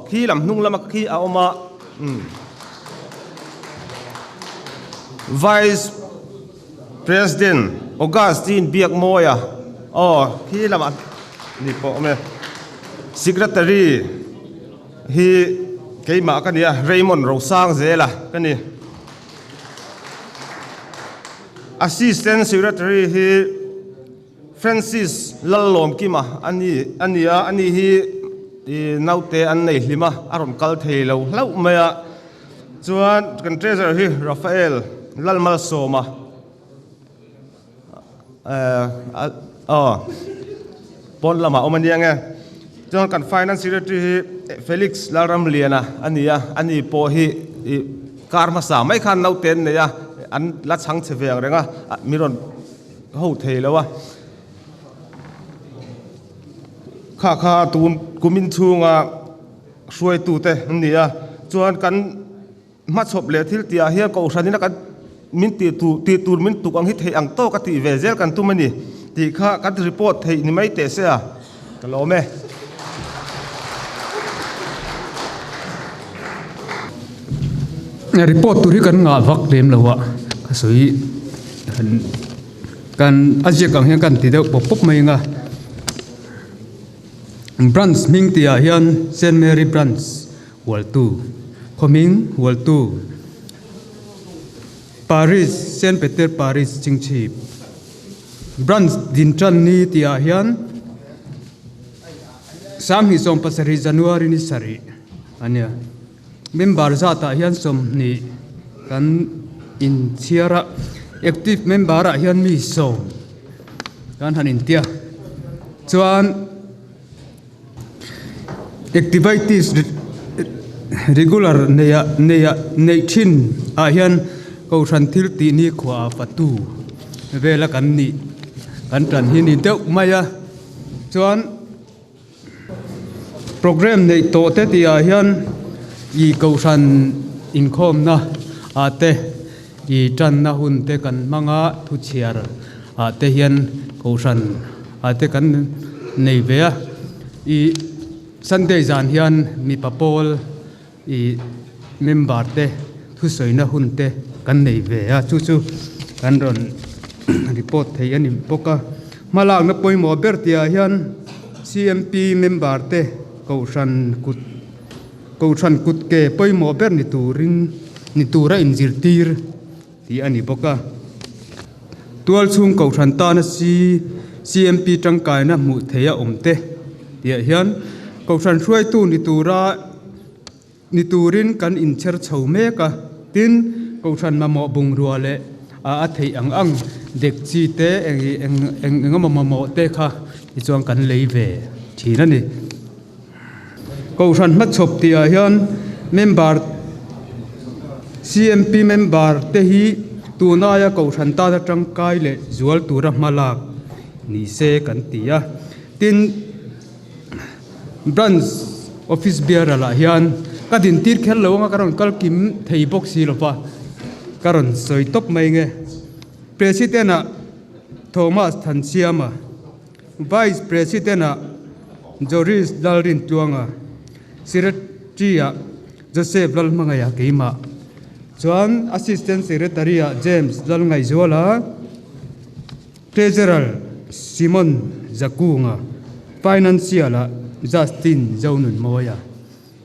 khi lam hnung lama khi a oma Vice President Augustine Biak Moya khi lam ni po me secretary hi keima kania Raymond Rosang zela kani assistant secretary hi Francis Lalom kima ani hi naute an nei hlima aron kal thei lo maya chuan kan treasurer hi Rafael lalmal soma pon lama omania nge chuan kan finance secretary Felix Laram Liana ani po hi karma sa mai khan nau ten ne ya an la chang cheveng renga miron ho theilawa kha tum kumin chunga suai tu te nia chuan kan ma chop le thil tia hi ko sanina kan min ti tur min tuk ang hi thei ang to ka ti vezel kan tu mani ti kha kan report thei ni mai te se a kalome report turi kan nga vak lem lawa kasui kan aje kang hian kan ti deuh pop mai nga branch ming tia hian St Mary branch wal tu khoming wal tu Paris St Peter Paris chingchi branch din tran ni tia hian sam hi som pasari January ni sari ania member zata hian som ni kan in chiara active member a hian mi som kan hanin tia chuan activities regular neya thin a hian ko ran thil ti ni khwa patu vela kan ni kan tran hi ni deuh maya chuan program nei to te ti a hian i ko ran income na ate i tran na hun te kan manga thu chiar ate hian ko ran ate kan nei ve i Sunday zan hian mi papol i member te thu soina hun te kan nei ve a chu kan ron report thei ani boka malak na poimo bertia hian CMP member te ko ran kut ke poimo ber ni tura in zirtir ti ani boka tual chung ko ran ta na CMP tangkai na mu theya omte ti hian ko ran hruai tu ni turin kan in cher chho me ka tin ko ran ma mo bung ruale a thei ang dek chi te eng mo te kha i chuang kan lei ve thina ni ko ran ma chop ti a hian member CMP member te hi tu na ya ko ran ta da tang kai le zual tura malak ni se kan tia tin branch office bearer la hian kadin tir khel lo nga karon kal kim thei box si lopa karon soi top mai nge president a Thomas Thansiama vice president a Joris Dalrin tuanga secretary a Joseph Lalmangaya keima chuan assistant secretary a James Lalngai zola treasurer Simon Zakunga financial a Justin Zonun Moya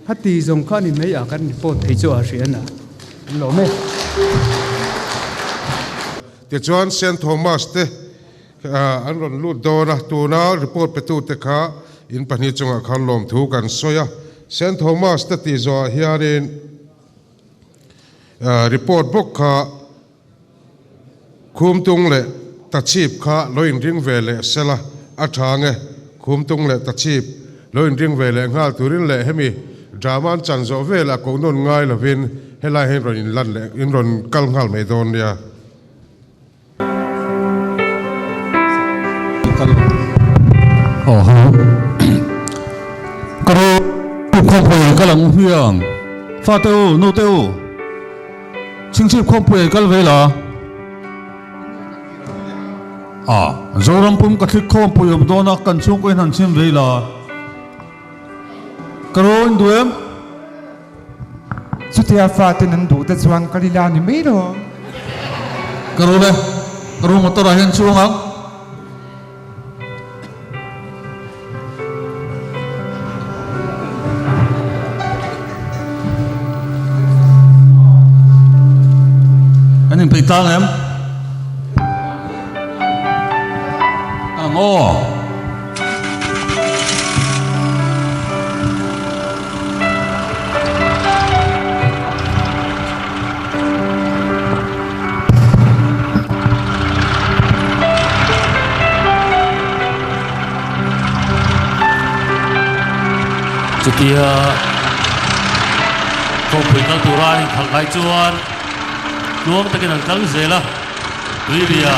hati zong khani me ya kan report thei chu a riana lo me te chuan St Thomas te an ron lut dona tuna report petu te kha in pani chunga khan lom thu kan soya St Thomas te ti zo hianin report book kha khum tung le ta chip kha loin ring vele sela athange khum tung le ta chip loin ring vele ngal turin le hemi draman chan zo vela ko non ngai lovin helai hen ron in lan le in ron kal ngal me don ya ha karo khom pui kalang hiang fa teu no teu chingchip khom pui kal vela zoram pum ka thik khom pui om dona kan chung ko han chim vela karo induem Sutia fatin nan du ta chuan kalila ni mero karo le karo motor hen chung ang anh phải tăng em ngô จุดที่คงคุยกันตัวร้านขังไก่จวนรวมตะกี้นั่งจังเสียละวิริยะ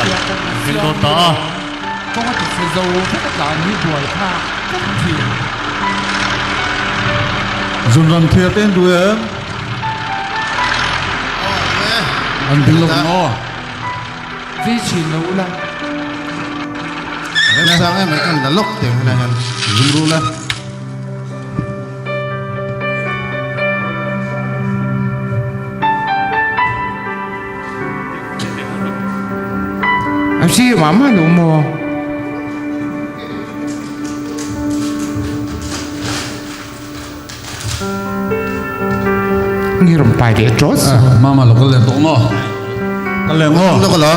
เห็นตัวตา ก็ว่าจะโซ่ที่ตลาดนี้บ่อยค่ะก็ที Zun ram thia ten du em an bil lo no วิชิโนละ em sang em kan da lok te na han zum ru la อาชีพมาม่าหนูโมนี่รำไปเดี๋ยวจอส mama lo kal le to no kal le ngo lo ko lo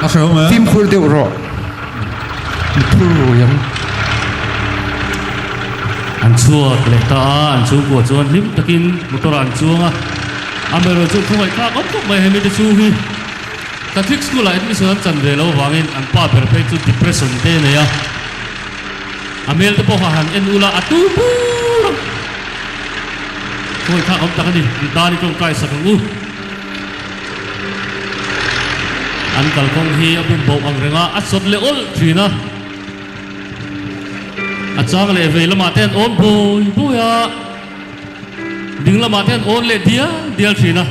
a kheu me ทีมคุยเดี๋ยวรอพูดยัง อันชัวเลยตาอันชัวกว่าจวนลิมตะกินมุตระอันชัวงะอเมริกาชัวไอ้ข้าก็ไม่เห็นมีแต่ชัวฮีแต่ทิกสกุลไอ้ที่ส่วนจันเดลวางอินอันป้าเปอร์เฟกต์ดิเพรสชันเตเนี่ยอเมริกาพอหันเอ็นอุลาอัตุบูชัวไอ้ข้าก็ตะกันดิอันตานี่ตรงใกล้สักงูอันกัลคงฮีอบุมบอกอังเรงะอัดสดเลอลทีนะอาจารย์เลยเวลามาเต้นโอนบุยดึงละมาเต้นโอนเลยเดียวทีนะ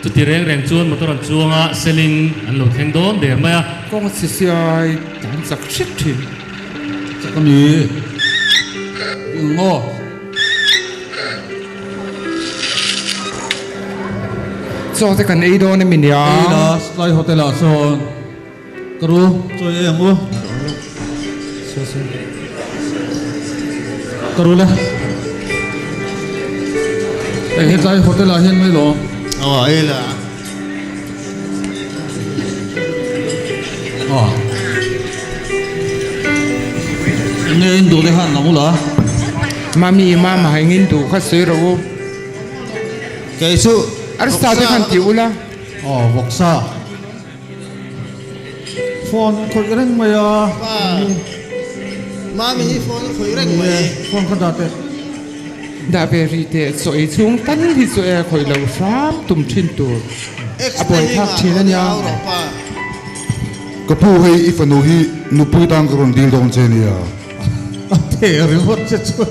จุดที่แรงจวนมาตอนจวงอ่ะเซลิงอันหลุดแข่งโดนเดี๋ยวไหมอ่ะ ก็เสียการสักชิดทีม จะก็มีโง่ โซ่แต่กันไอ้โดนนี่มินยา ไอ้ละสไลโฮเทลโซนกรูช่วยเองกูกรูเลยไอ้เฮ็ดไรโฮเทลเห็นไม่หรอ อ๋อไอ้ละ อ๋อเงินดูได้หันน้องเหรอ มามีมาให้เงินดูข้าซื้อเรา ไก่สุ อันสตาร์ทกันติวละ อ๋อวอกซ่าโฟนคุยเร่งมาอ่ะ มามีโฟนคุยเร่งไหม โฟนขนาดเตะ ดาเบรีเตสวยชุงตั้งที่สวยคอยเราซ้ำตุ่มชิ้นตัวอ่ะปล่อยทักทีนั้นยัง ก็พูดให้อีฟันโนฮีนุปุยตังกรอนดีลดองเจเนีย เทริวจะช่วย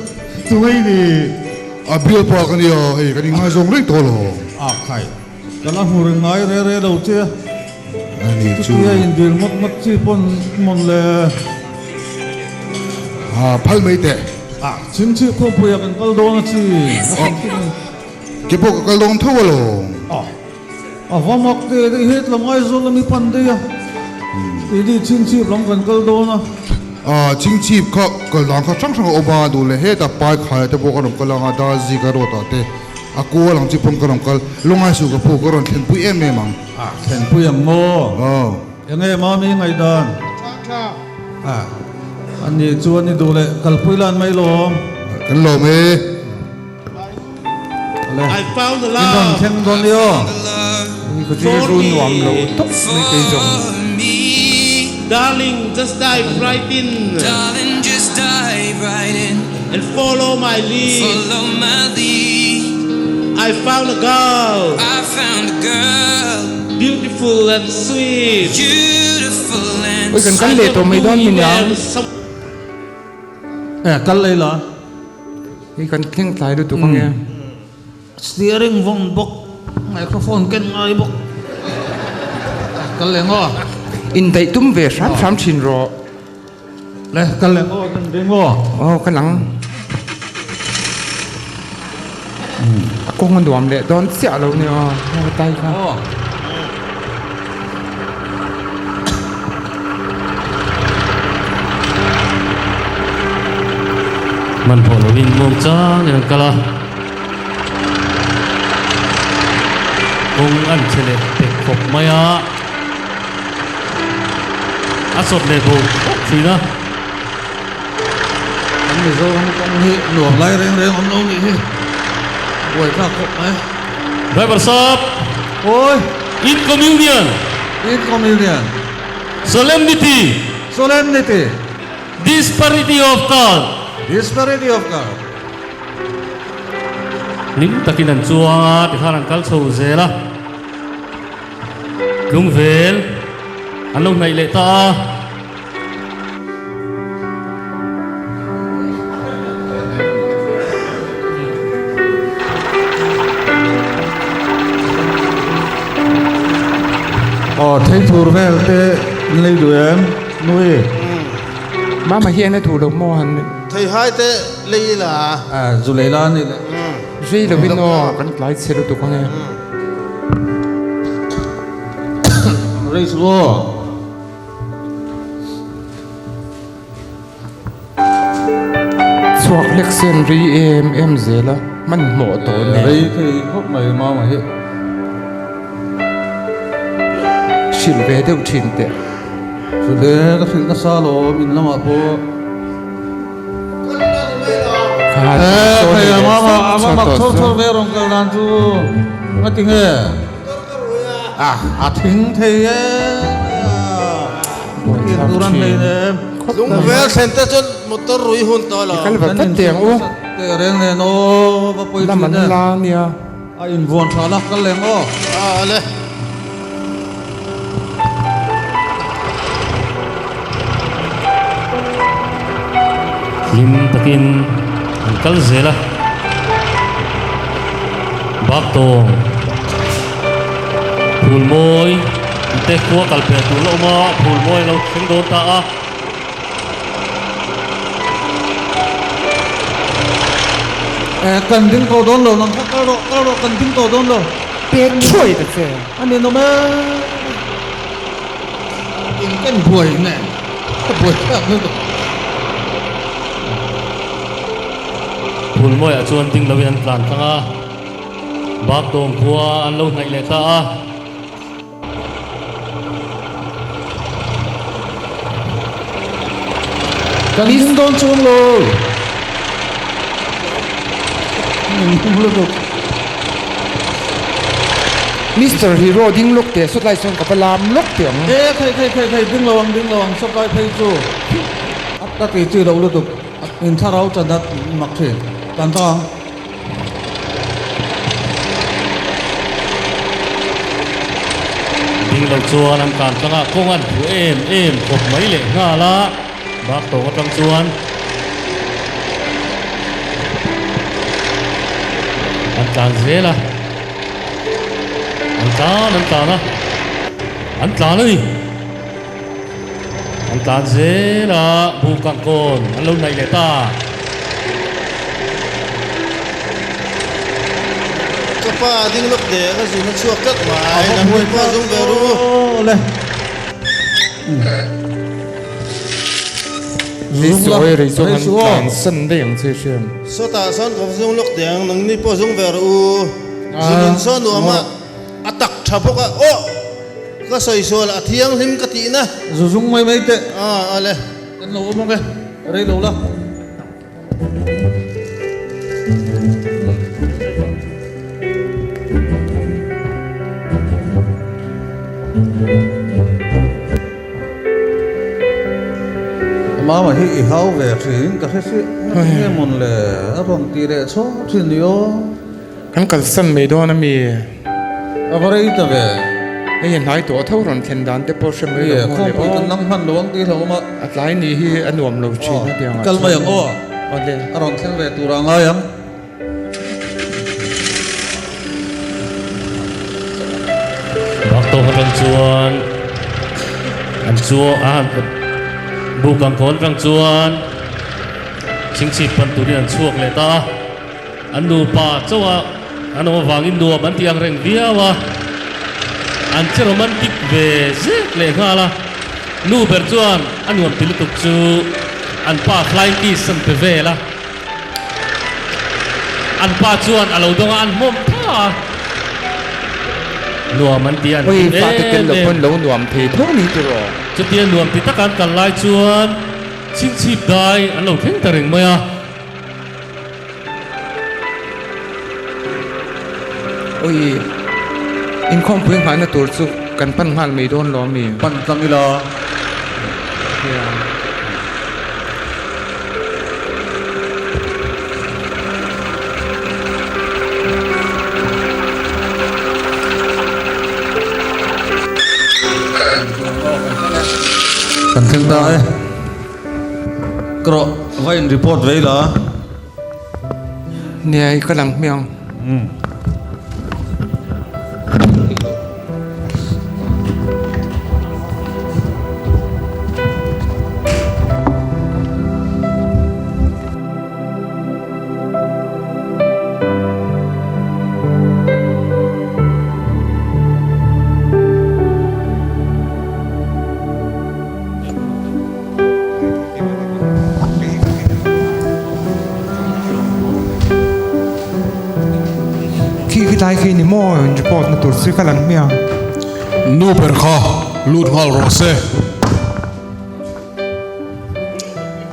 ช่วยดิ อาบิลปากันเนี่ยเฮ้ยกันยังไงส่งเรื่องตัวหรอ อ่ะใครกันละหูเรื่องไงเร่เราเจ้า อันนี้ จุ จู ดยังดีลมัดจีปนมนเลย พัลไม่เตะ อ่ะชิมชีพเขาพูดกันก็โดนชี เก็บพวกกันลงทั่วหรอ อ่ะว่ามักเตะเฮ็ดละไงโซลมีพันเดียดีชิมชีพลงกันก็โดนอ่ะ ชิงชีพเขาก็หลังเขาช่างอบาดูเลยเฮ็ดแต่ปลายขายแต่พวกกันก็ลังอาดาซิการ์ตเตะอากูหลังจีพงกันก็ลงไอ้สุกับพวกกันเห็นปุยเอ็มมั้ง อ่ะเห็นผู้ยังโง่ยังไงมามีไงดานอ่ะอันนี้ชวนนี่ดูเลยกัลปุยลานไม่ลง กันหล่อไหม I found the กินดอน love เข่งดอนเดียว นี่ก็จะรุ่นหวังเราตุ๊บไม่เคยจง darling just dive right in Darling, just dive right in. and follow my lead Follow my lead. I found a girl I found a girl, beautiful and sweet beautiful and โอ้ยกันเลยตัวไม่โดนมินยา กันเลยเหรอ นี่กันแข่งสายดูตัวของเงี้ย steering วงบกไมโครโฟนกันไงบกกันเลยง้อ อินไดตุ้มเวซ้ำชินรอ เลยกันเลยง้อกันเลยง้อ อ๋อกันหลังกงมันดวมเลยโดนเสียเราเนี่ยเราตายครับ มันพอเราวิ่งมองจ้าอย่างกะละองอันเฉลยเด็กขบมายาอัดสดเลยผมทีนะ อันนี้โซ่ต้องให้หลวงไล่เร่งๆอันนู้นนี่ป่วยข้าครบไหม ไดรเวอร์ซับ โอ้ย in communion, in communion, solemnity, solemnity, disparity of God. disparity of God. Lim takin an chuanga ti kharan kal chho zela. Lung vel an lo nai le ta. Thấy thua về thế lấy đuổi em nuôi. Má mà hiện nay thủ được mò hẳn. Thầy hai thế lấy là Dù lấy lan này. Duy được bên nó cần lại xe được con này. Lấy số. Suak leksen ri em zela man mo to ne. Lấy thì khóc mày mà hết. Xin về đâu xin tệ. Rồi đấy cái phim nó sao lo mình làm apa? Thầy mà thôi về rồi cái lan chú nó tiếng nghe. Tiếng thầy tiền turan thầy nè. Lung về center cho motor rui hun to là. Cái vật tất tiền u. Cái rèn này nó vào bồi Làm ăn la nia. In vuông thà là cái leng ô. Lên. Lim takin an kal zela. Bak tong phul moi te khua kal pe tu lo ma phul moi lo thing do ta a. Cần tiếng cầu đón rồi, nó cao độ cần tiếng cầu đón rồi. Biết chơi được chứ. Anh nên nó mới cái buổi này, cái buổi khác nữa. Phul moi a chuan ting lo an tlan tanga. Bak tong khua an lo nai le ta a. Cần tiếng đón chuông rồi. Mr. Hero ding lúc để xuất lại xong cả làm lúc tiếng. Ê thầy đứng lâu ang sắp lại thầy chú. Đã kể chưa đâu được. In thà rau chân đất mặc thuyền. Tàn ta. Ding lo chuan an kan tanga kong an thu em khop mai le nga la. Bak tong atang chuan an tlan zela. An tlan ni. An tlan zela bu kan kon an lo nai le ta. Kapa ding lúc để cái gì nó chuộc cất ngoài là mùi qua giống về ru. Lên. Lý rồi rồi cho hắn tàn sân đèn chơi xem. Số ta son có giống lúc để nâng ni qua giống về ru. Dùng son nữa mà attack chập bốc à. Ô, cái soi số là thiang lim cái tí na. Dùng mấy tệ. Lên. Cái lâu không cái. Đây lâu lắm. Mà hi hao về thì cái cái món lệ rong tì lệ số thì nhiều. Hắn cần sân mấy đôi nè mi. Vào đây ta về. Cái hiện tại tổ thâu rồng thiên đàn để bổ sung mấy Không phải cần năng hành luồng tì lâu mà. Lại ní hi anh nuông lâu chi nó tiếng. Cần mà yang ô. Lên. Rong thiên về tu rang ayam. Bak tong atang chuan an chuan bukan kon rang chuan ching chi pan tu an chuak le ta an nu pa chawa an o wangin nu man tiang reng viawa an che romantic ve ze le ngala nu ber chuan an nuam til tuk chu an pa flying kiss san pe vela an pa chuan alo donga an mom tha nuam man tian Ôi phá thực kiến lập phân lâu nuam thì thốt ní tu rồi. cho tiền nuông thì tất cả cần lại chuan chính chip đai anh lâu khen ta rừng mày à. Ôi in khom puing han na tur chu kan pan ngal mei don lo mi pan tang ila kan theng da e kro vai in report ve la ne ka lang miang tai khi ni mo report na tur si kalang mia nu per kha lut ngal ro se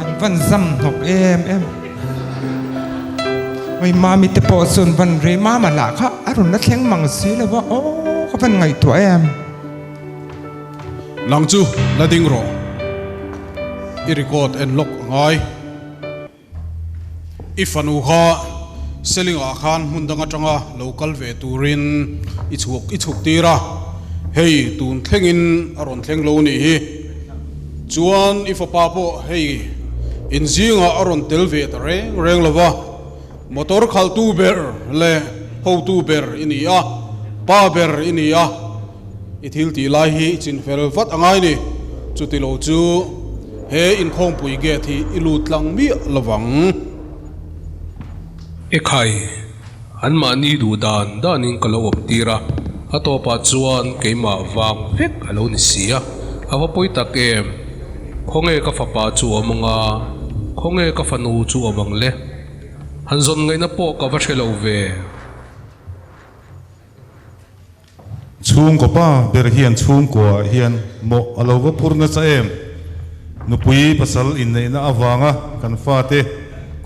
an van zam hok em oi ma mi te po sun van re ma ma la kha arun na thleng mang si le wa o kha van ngai to em lang chu la ding ro I record and lock ngai ifanu kha selling a khan mundanga tanga local ve turin ichuk tira hei tun thlengin aron thleng lo ni hi chuan ifa pa po hei injinga aron tel ve ta reng lova motor khal tu ber le ho tu ber inia pa ber inia ithil ti lai hi chin fel vat angai ni chuti lo chu he in khong pui ge thi ilut lang mi lawang ekhai an mani du dan in kalo op tira ato pa chuan keima wang vek alo ni sia awa poi tak em khonge ka fa pa chu amanga khonge ka fa nu chu amang le hanzon ngai na po ka va thelo ve chung ko pa ber hian chung ko hian mo alo va purna cha em nupui pasal in nei na awanga kan fa te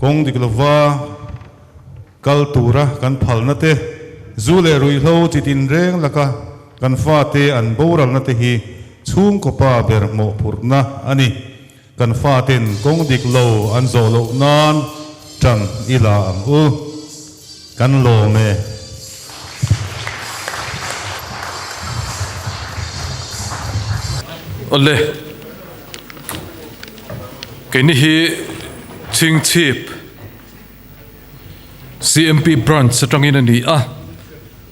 kong diklova kal tura kan phalna te zule rui hlo chitin reng laka kan fa te an boral na te hi chung ko pa ber mo purna ani kan fa ten kong dik lo an zo lo nan tang ila ang u kan lo me ole keni hi ching chip CMP branch satangin ani a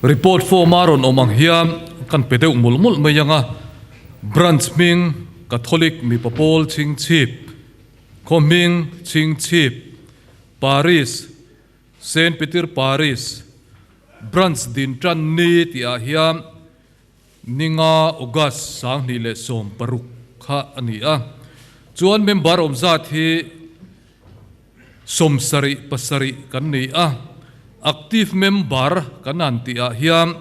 report for maron omang hiam kan pedeu mulmul mayanga branch ming catholic mi papol ching chip koming ching chip Paris Saint Peter Paris branch din tran ni ti a hiam ninga August sang ni le som paruk kha ani a chuan member om zat hi somsari pasari kan ni a active member kan anti a hiam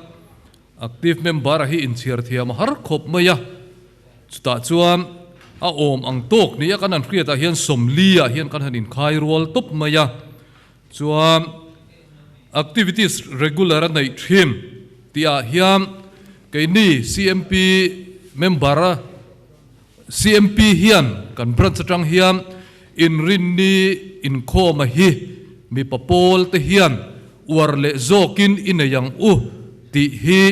active member hi inchir thiam har khop maya chuta chuan a om ang tok ni a kan an khriat a hian somlia hian kan hanin khai rol top maya chuan activities regular nei thim tia hiam keini CMP member CMP hian kan branch atang hiam in rinni in khoma hi mi papol te hian warle zokin inayang ti hi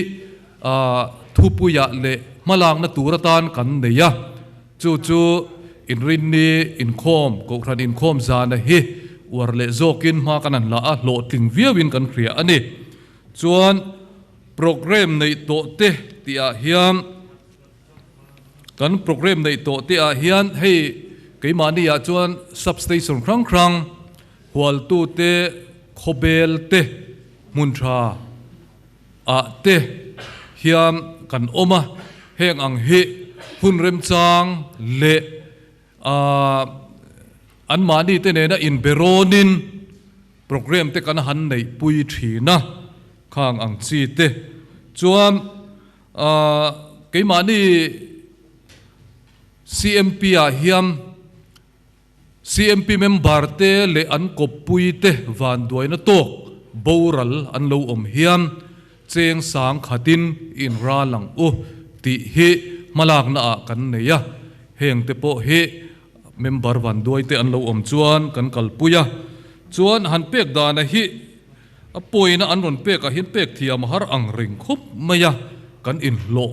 thupuya le malang na turatan kan neya chu in rinni in khom ko khan in khom zana hi warle zokin ma kanan la a lo ting viawin kan khria ani chuan program nei to te tia hiam kan program nei to te a hian hei keimani ya chuan substation krang hual tu te khobel te muntra a te hiam kan oma heng ang hi hunrem chang le an mani te ne na in beronin program te kan han nei pui thina khang ang chi te chuan keimani CMP a hiam CMP member te le an kopui te van duai na tok boral an lo om hiam cheng sang khatin in ra lang u ti hi malak na a kan neya heng te po hi member van doi te an lo om chuan kan kalpuya chuan han pek da na hi a poina an ron pek a hin pek thiam har ang ring khup maya kan in lo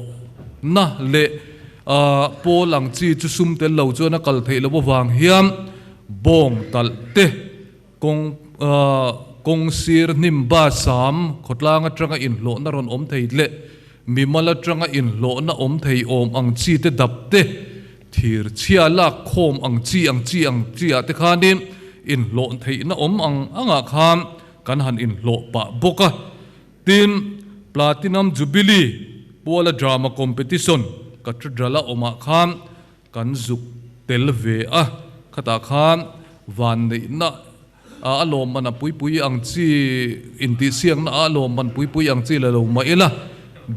na le pol ang chi chu sum tel lo chuan a kal thei lo wang hiam bong tal te kong sir nim ba sam khotlang atanga in lo na ron om thei le mi mala atanga in lo na om thei om ang chi te dap te thir chia la khom ang chi a te khanin in lo thei na om ang anga kham kan han in lo pa boka tin platinum jubilee pola drama competition katrala oma kham kan zuk tel ve a khata kham van nei na alom man pui ang chi inti siang na alom man pui ang chi la lo ma ela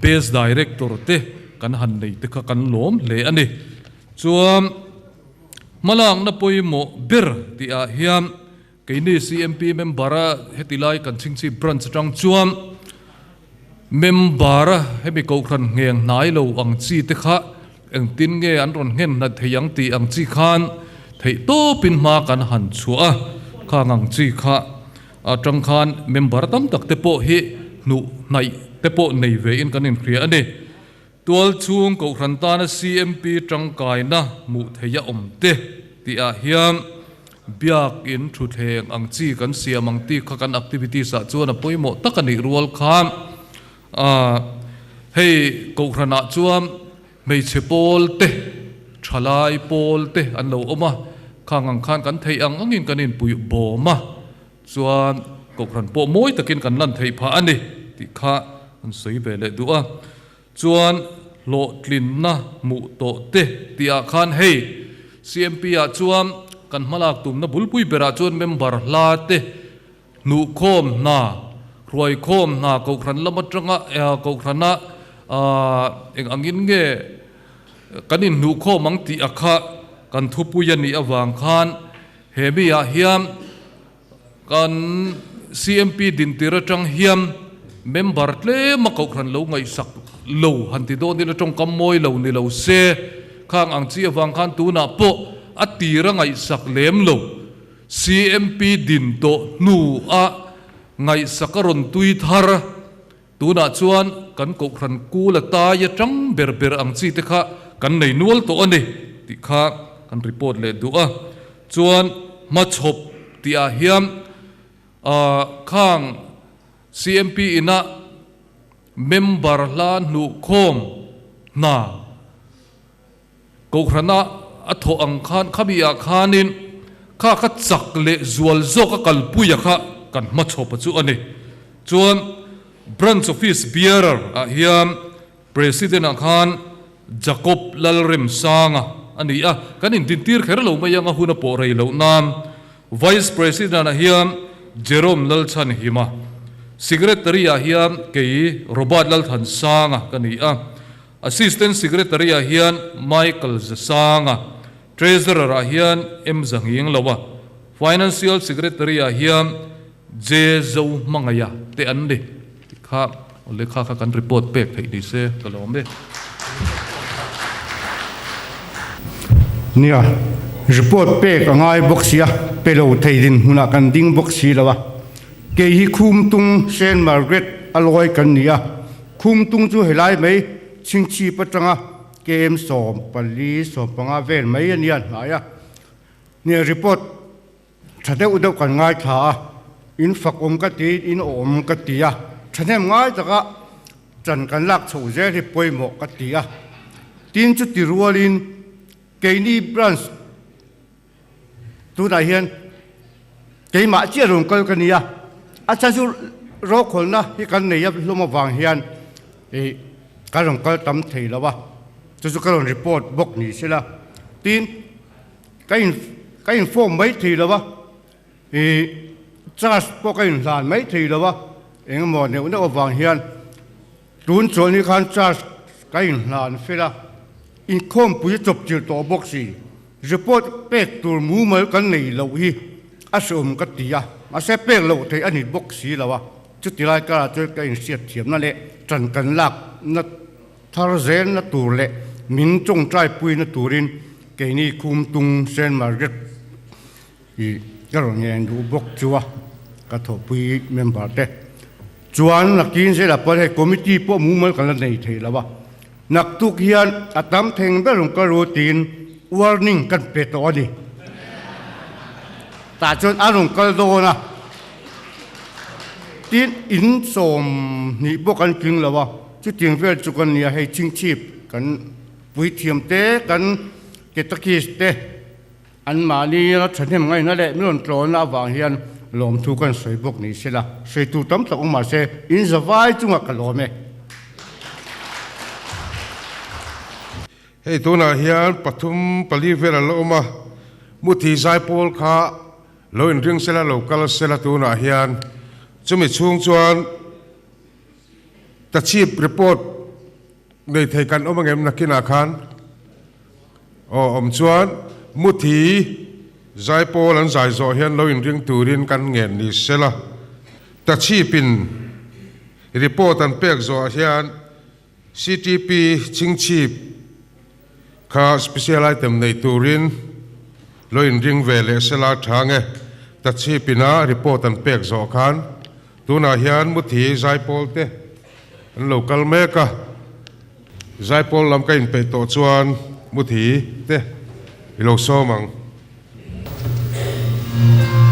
base director te kan han nei te kha kan lom le ani chuam malang na poi mo ber ti a hiam keini CMP member hetilai kan chingchi branch tang chuam member hemi ko khan ngeng nai lo ang chi te kha eng tin nge an ron ngen na theyang ti ang chi khan thei to pin ma kan han chua khangang chi kha atang khan member tam tak te po hi nu nai te po nei ve in kan in khria ani tual chung ko khan ta na CMP tangkai na mu theya om te ti a hiam biak in thu theng ang chi kan siam ang ti kha kan activity sa chuan a poimo takani rual kham hei ko khana chuam mei chepol te thalai pol te an lo oma khangang khan kan thei ang angin kanin pui bo ma chuan ko khan po moi takin kan lan thei pha ani ti kha an soi be le du a chuan lo tlin na mu to te ti a khan hei CMP a chuam kan malak tum na bulpui bera chuan member la te nu khom na roi khom na ko khan lamatanga ko khana eng angin nge kanin nu khom mang ti akha kan thupu yani awang khan hebi a hiam kan CMP din tira tang hiam member tle ma ko khan lo ngai sak lo han ti do ni la tong kamoi lo ni lo se khang ang chi awang khan tu na po atira ngai sak lem lo CMP din to nu a ngai sakaron tui thar tu na chuan kan ko khan ku la ta ya tang ber ang chi te kha kan nei nual to ani ti kha kan report le du a chuan ma chhop ti a hiam khang CMP ina member la nu khom na ko khrana atho ang khan khabia khanin kha chak le zual zo ka kalpuya kha kan ma chopa chu ani chuan branch office bearer a hiam president a khan Jacob Lalrem sanga ani a kan in tin tir kher lo mayanga huna po rei lo nam vice president a hiam Jerome Lalchan hima secretary a hiam kei Robert Lalthan sanga kani a assistant secretary a hian Michael Zasanga treasurer a hian M Zangying lawa financial secretary a hiam Jezo Mangaya te ande kha ole kha kan report pek thei ni se kalombe nia report pek angai boxia pelo theidin huna kan ding boxi lawa ke hi khum tung Saint Margaret aloi kan nia khum tung chu helai mai chingchi patanga kem som pali som panga vel mai ania haya nia report thade udau kan ngai tha in fak om ka ti in om ka tia thanem ngai taka chan kan lak chho je ri poimo ka tia tin chu ti rualin keini branch tu da hian kei ma chia rong kal kania acha su ro kholna hi kan nei yap loma wang hian ka rong kal tam thei lawa chu ka rong report bok ni sila tin ka inform mai thei lawa charge po ka in lan mai thei lawa eng mo ne una wang hian tun chol ni khan charge ka in lan fela in khom pui chop chil to boxi report pek tur mu mal kan nei lo hi asom ka tia ma se pek lo thei ani boxi lawa chút tí lại cả cho cái siết thiểm nó lệ trần cần lạc nó thar zen nó tù lệ min trong trai pui nó tù rin cái ni khum tung sen mà rất thì cái rồi nghe đủ bốc chúa cái thổ pui member thế chuan là kín sẽ là phần hệ committee po mu mal kan nei thei lawa nak tuk hian atam theng be rong ka routine warning kan pe to ni ta chon arong kal do na tin in som ni bo kan king lawa chu ting vel chu kan nia hei ching chip kan pui thiam te kan ke takis te an ma ni na thanem ngai na le milon tlon na wang hian lom thu kan soi bok ni sela sei tu tam tak ma se in zawai chunga ka lome hei tuna hian pathum pali vela loma muthi zai pol kha lo in ring sela local sela tuna hian chumi chung chuan ta chief report nei thei kan omangem nakina khan om chuan muthi zai pol an zai zo hian lo in ring turin kan ngen ni sela ta chi pin report an pek zo hian CTP ching chip kha special item nei turin lo in ring vele sela thange ta chi pina report an pek zo khan tuna hian muthi zai pol te an local meka zai pol lam ka in pe to chuan muthi te ilo so mang Yeah.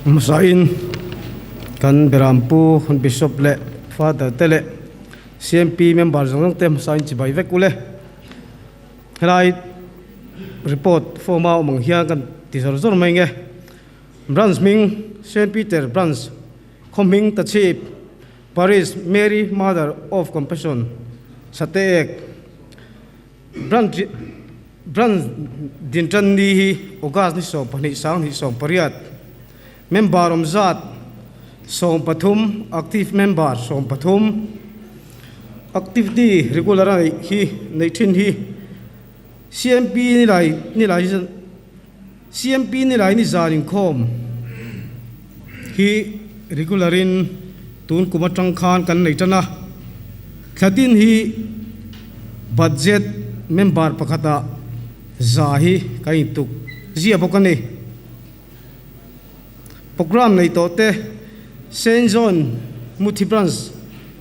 Masain kan berampu kan bishop le father tele CMP member zong tem sain chi bai vekule helai report forma mong hian kan ti zor zor mai nge branch ming Saint Peter branch coming the chief Paris Mary Mother of Compassion Satek branch din tran ni hi August ni so pani sang ni so pariat member Zat Som Pathum active member Som Pathum activity regular hi nei thin hi CMP ni lai CMP ni lai ni zarin khom hi regularin tun kuma tang khan kan nei tana khatin hi budget member pakhata zahi kai tuk zia bokani program nei to te Saint John Muthi branch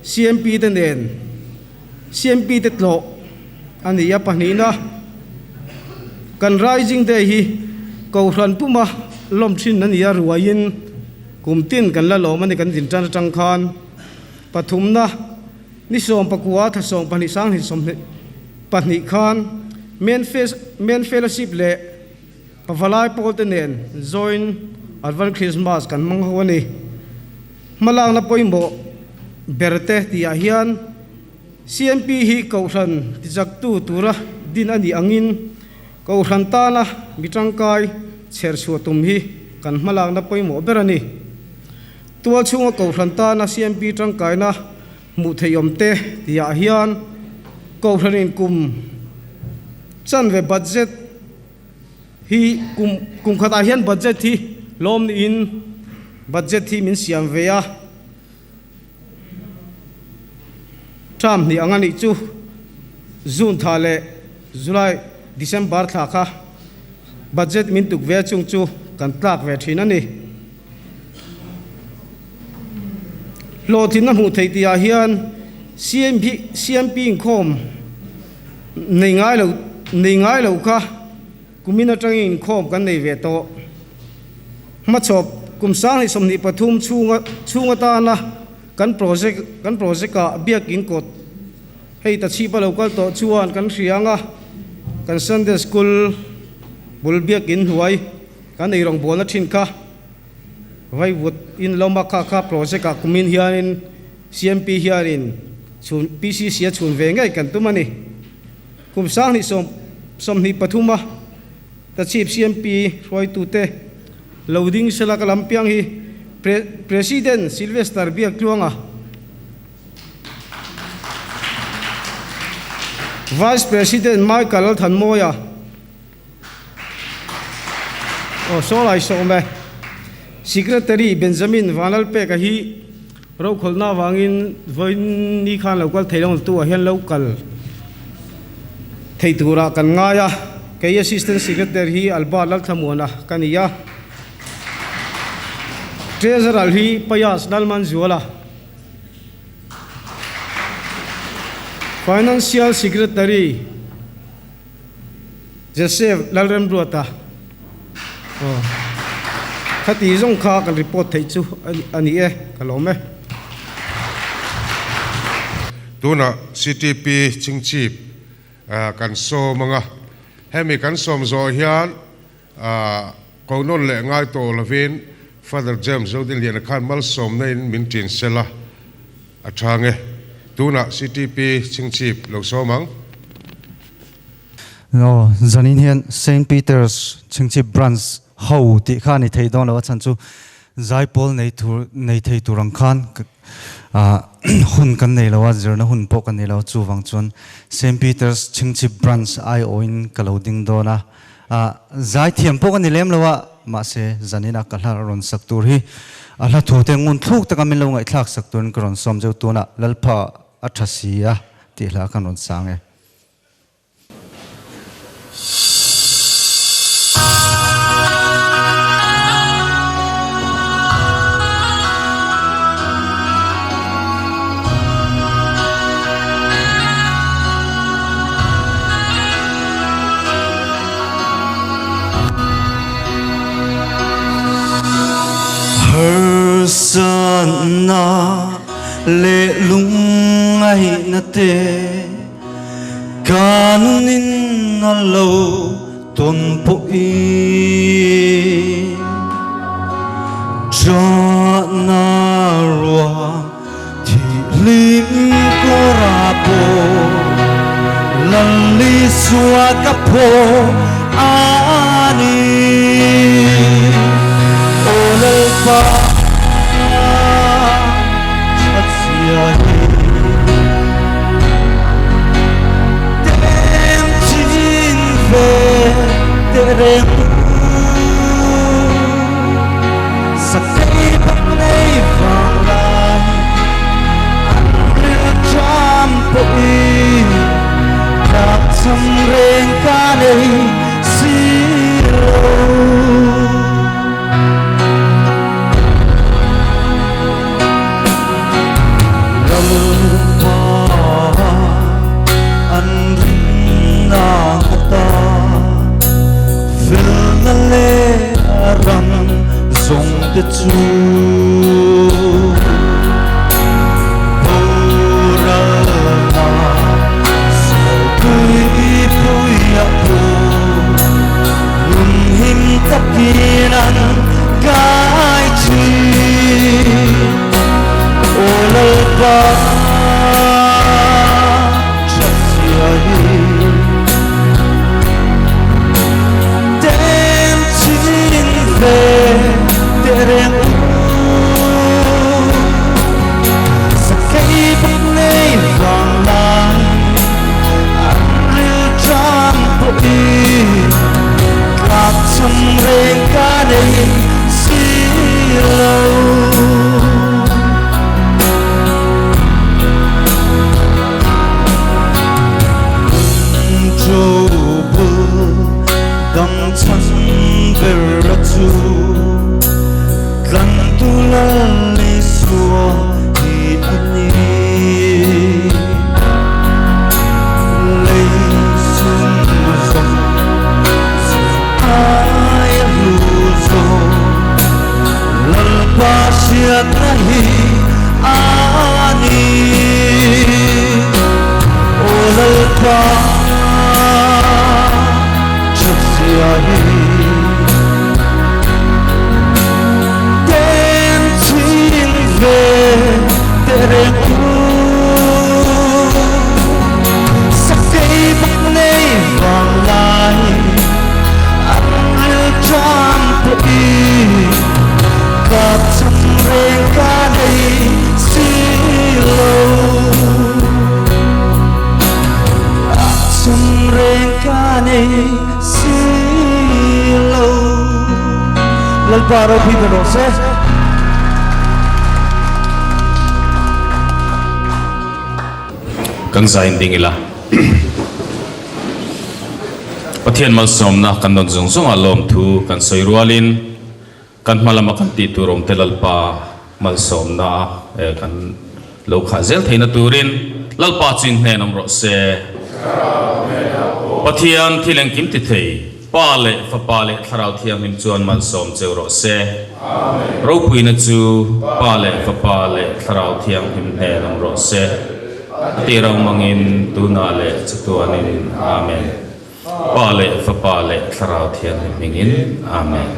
CMP te nen CMP te tlo ani ya panina kan rising day hi ko ran puma lom thin nan ya ruain kumtin kan la lo mani kan din tan tang khan pathumna ni som pakua tha som pani sang hi som pani khan men fellowship le pavalai pol te nen join advent Christmas kan mang hawani malang na poimo berte ti ahian CMP hi ko ran tijak tu tura din ani angin ko ran ta na mitangkai cher su tum hi kan malang na poimo berani tua chunga ko ran ta na CMP tangkai na mu theyom te ti ahian ko ranin kum chan ve budget hi kum khata hian budget hi lom ni in budget hi min siam ve ya tram ni angani chu June thale July December tha kha budget min tuk ve chung chu kan tlak ve thina ni lo thin na mu thei ti a hian CMP khom nei ngai lo kha kumina tangin khom kan nei ve to ma chop kum sang ni somni pathum chunga ta na kan project ka biak in kot hei ta chi pa local to chuan kan rianga kan Sunday school bul biak in huai kan nei rong bona thin kha vai wut in loma kha project ka kumin hianin CMP hianin chun PCC chun ve ngai kan tumani kum sang ni somni pathuma ta chief CMP roi tu te loading sela ka lampiang hi President Sylvester biak tuanga Vice President Michael Thanmoya so lai so me Secretary Benjamin Vanalpe ka hi ro kholna wangin voin ni khan local thailong tu a hian local theitura kan nga ya kai assistant secretary hi alba lal thamona kaniya treasurer hi Payas Dalman Zuala financial secretary Joseph Lalrem Ruata khati zong kha kan report thei chu ani e kalome tuna CTP chingchip kan so manga hemi kan som zo hian konon le ngai to lovin Father James Zodin lian khan mal som nei min tin sela athange tuna CTP chingchip lo somang no zanin hian St Peter's chingchip branch ho ti khani thei don lo chan chu zaipol nei thei turang khan hun kan nei lawa zirna hun po kan nei law chu wang chun St Peter's chingchip branch ai oin kaloding dona zai thiam po kan lem lawa ma se zanina kalhar ron saktur hi ala thu te ngun thuk ta kamin lo ngai thlak saktur kron som je tuna lalpha athasiya ti hla kan ron sange na le lung ai na te kanunin na lo ton po i cha na rua thì lim ko ra po lali sua ka po ani olal pa chat sia tem chin ve tere sa kai bang nei vang lai an cham po i Các sông rên ca đây xí lâu Lâm hoa ăn na ta Phil na lê răng sông tê chú Takinan kai chi olal pa chasiai tem chin ve tere sakai bang nei vang lai anil cham po i Các sông rên ca đây xí lâu Châu bơ đăng chân về ra chu Gần tu la lê xua thì anh Lấy xuân rộng ai luzo lalpa siat nahi ani o lalpa chasiahi ten chin ve tere ku sakai bak nei vang lai Cham po i Các sông rên ca đây xí lâu Các sông rên ca đây xí lâu Lalparo Piberose Kang zain ding ila Pathian mal som na kan non zong zong alom thu kan soirualin kan malama kan ti turom telalpa mal som na kan lo kha zel theina turin lalpa chin hne nam ro se Pathian thileng kim ti thei pale fa pale tharau thiam him chuan mal som cheu ro se amen ro puina chu pale fa pale tharau thiam him hne nam ro se tirang mangin tunale chutuanin amen Pale fa pale tharau thian mingin amen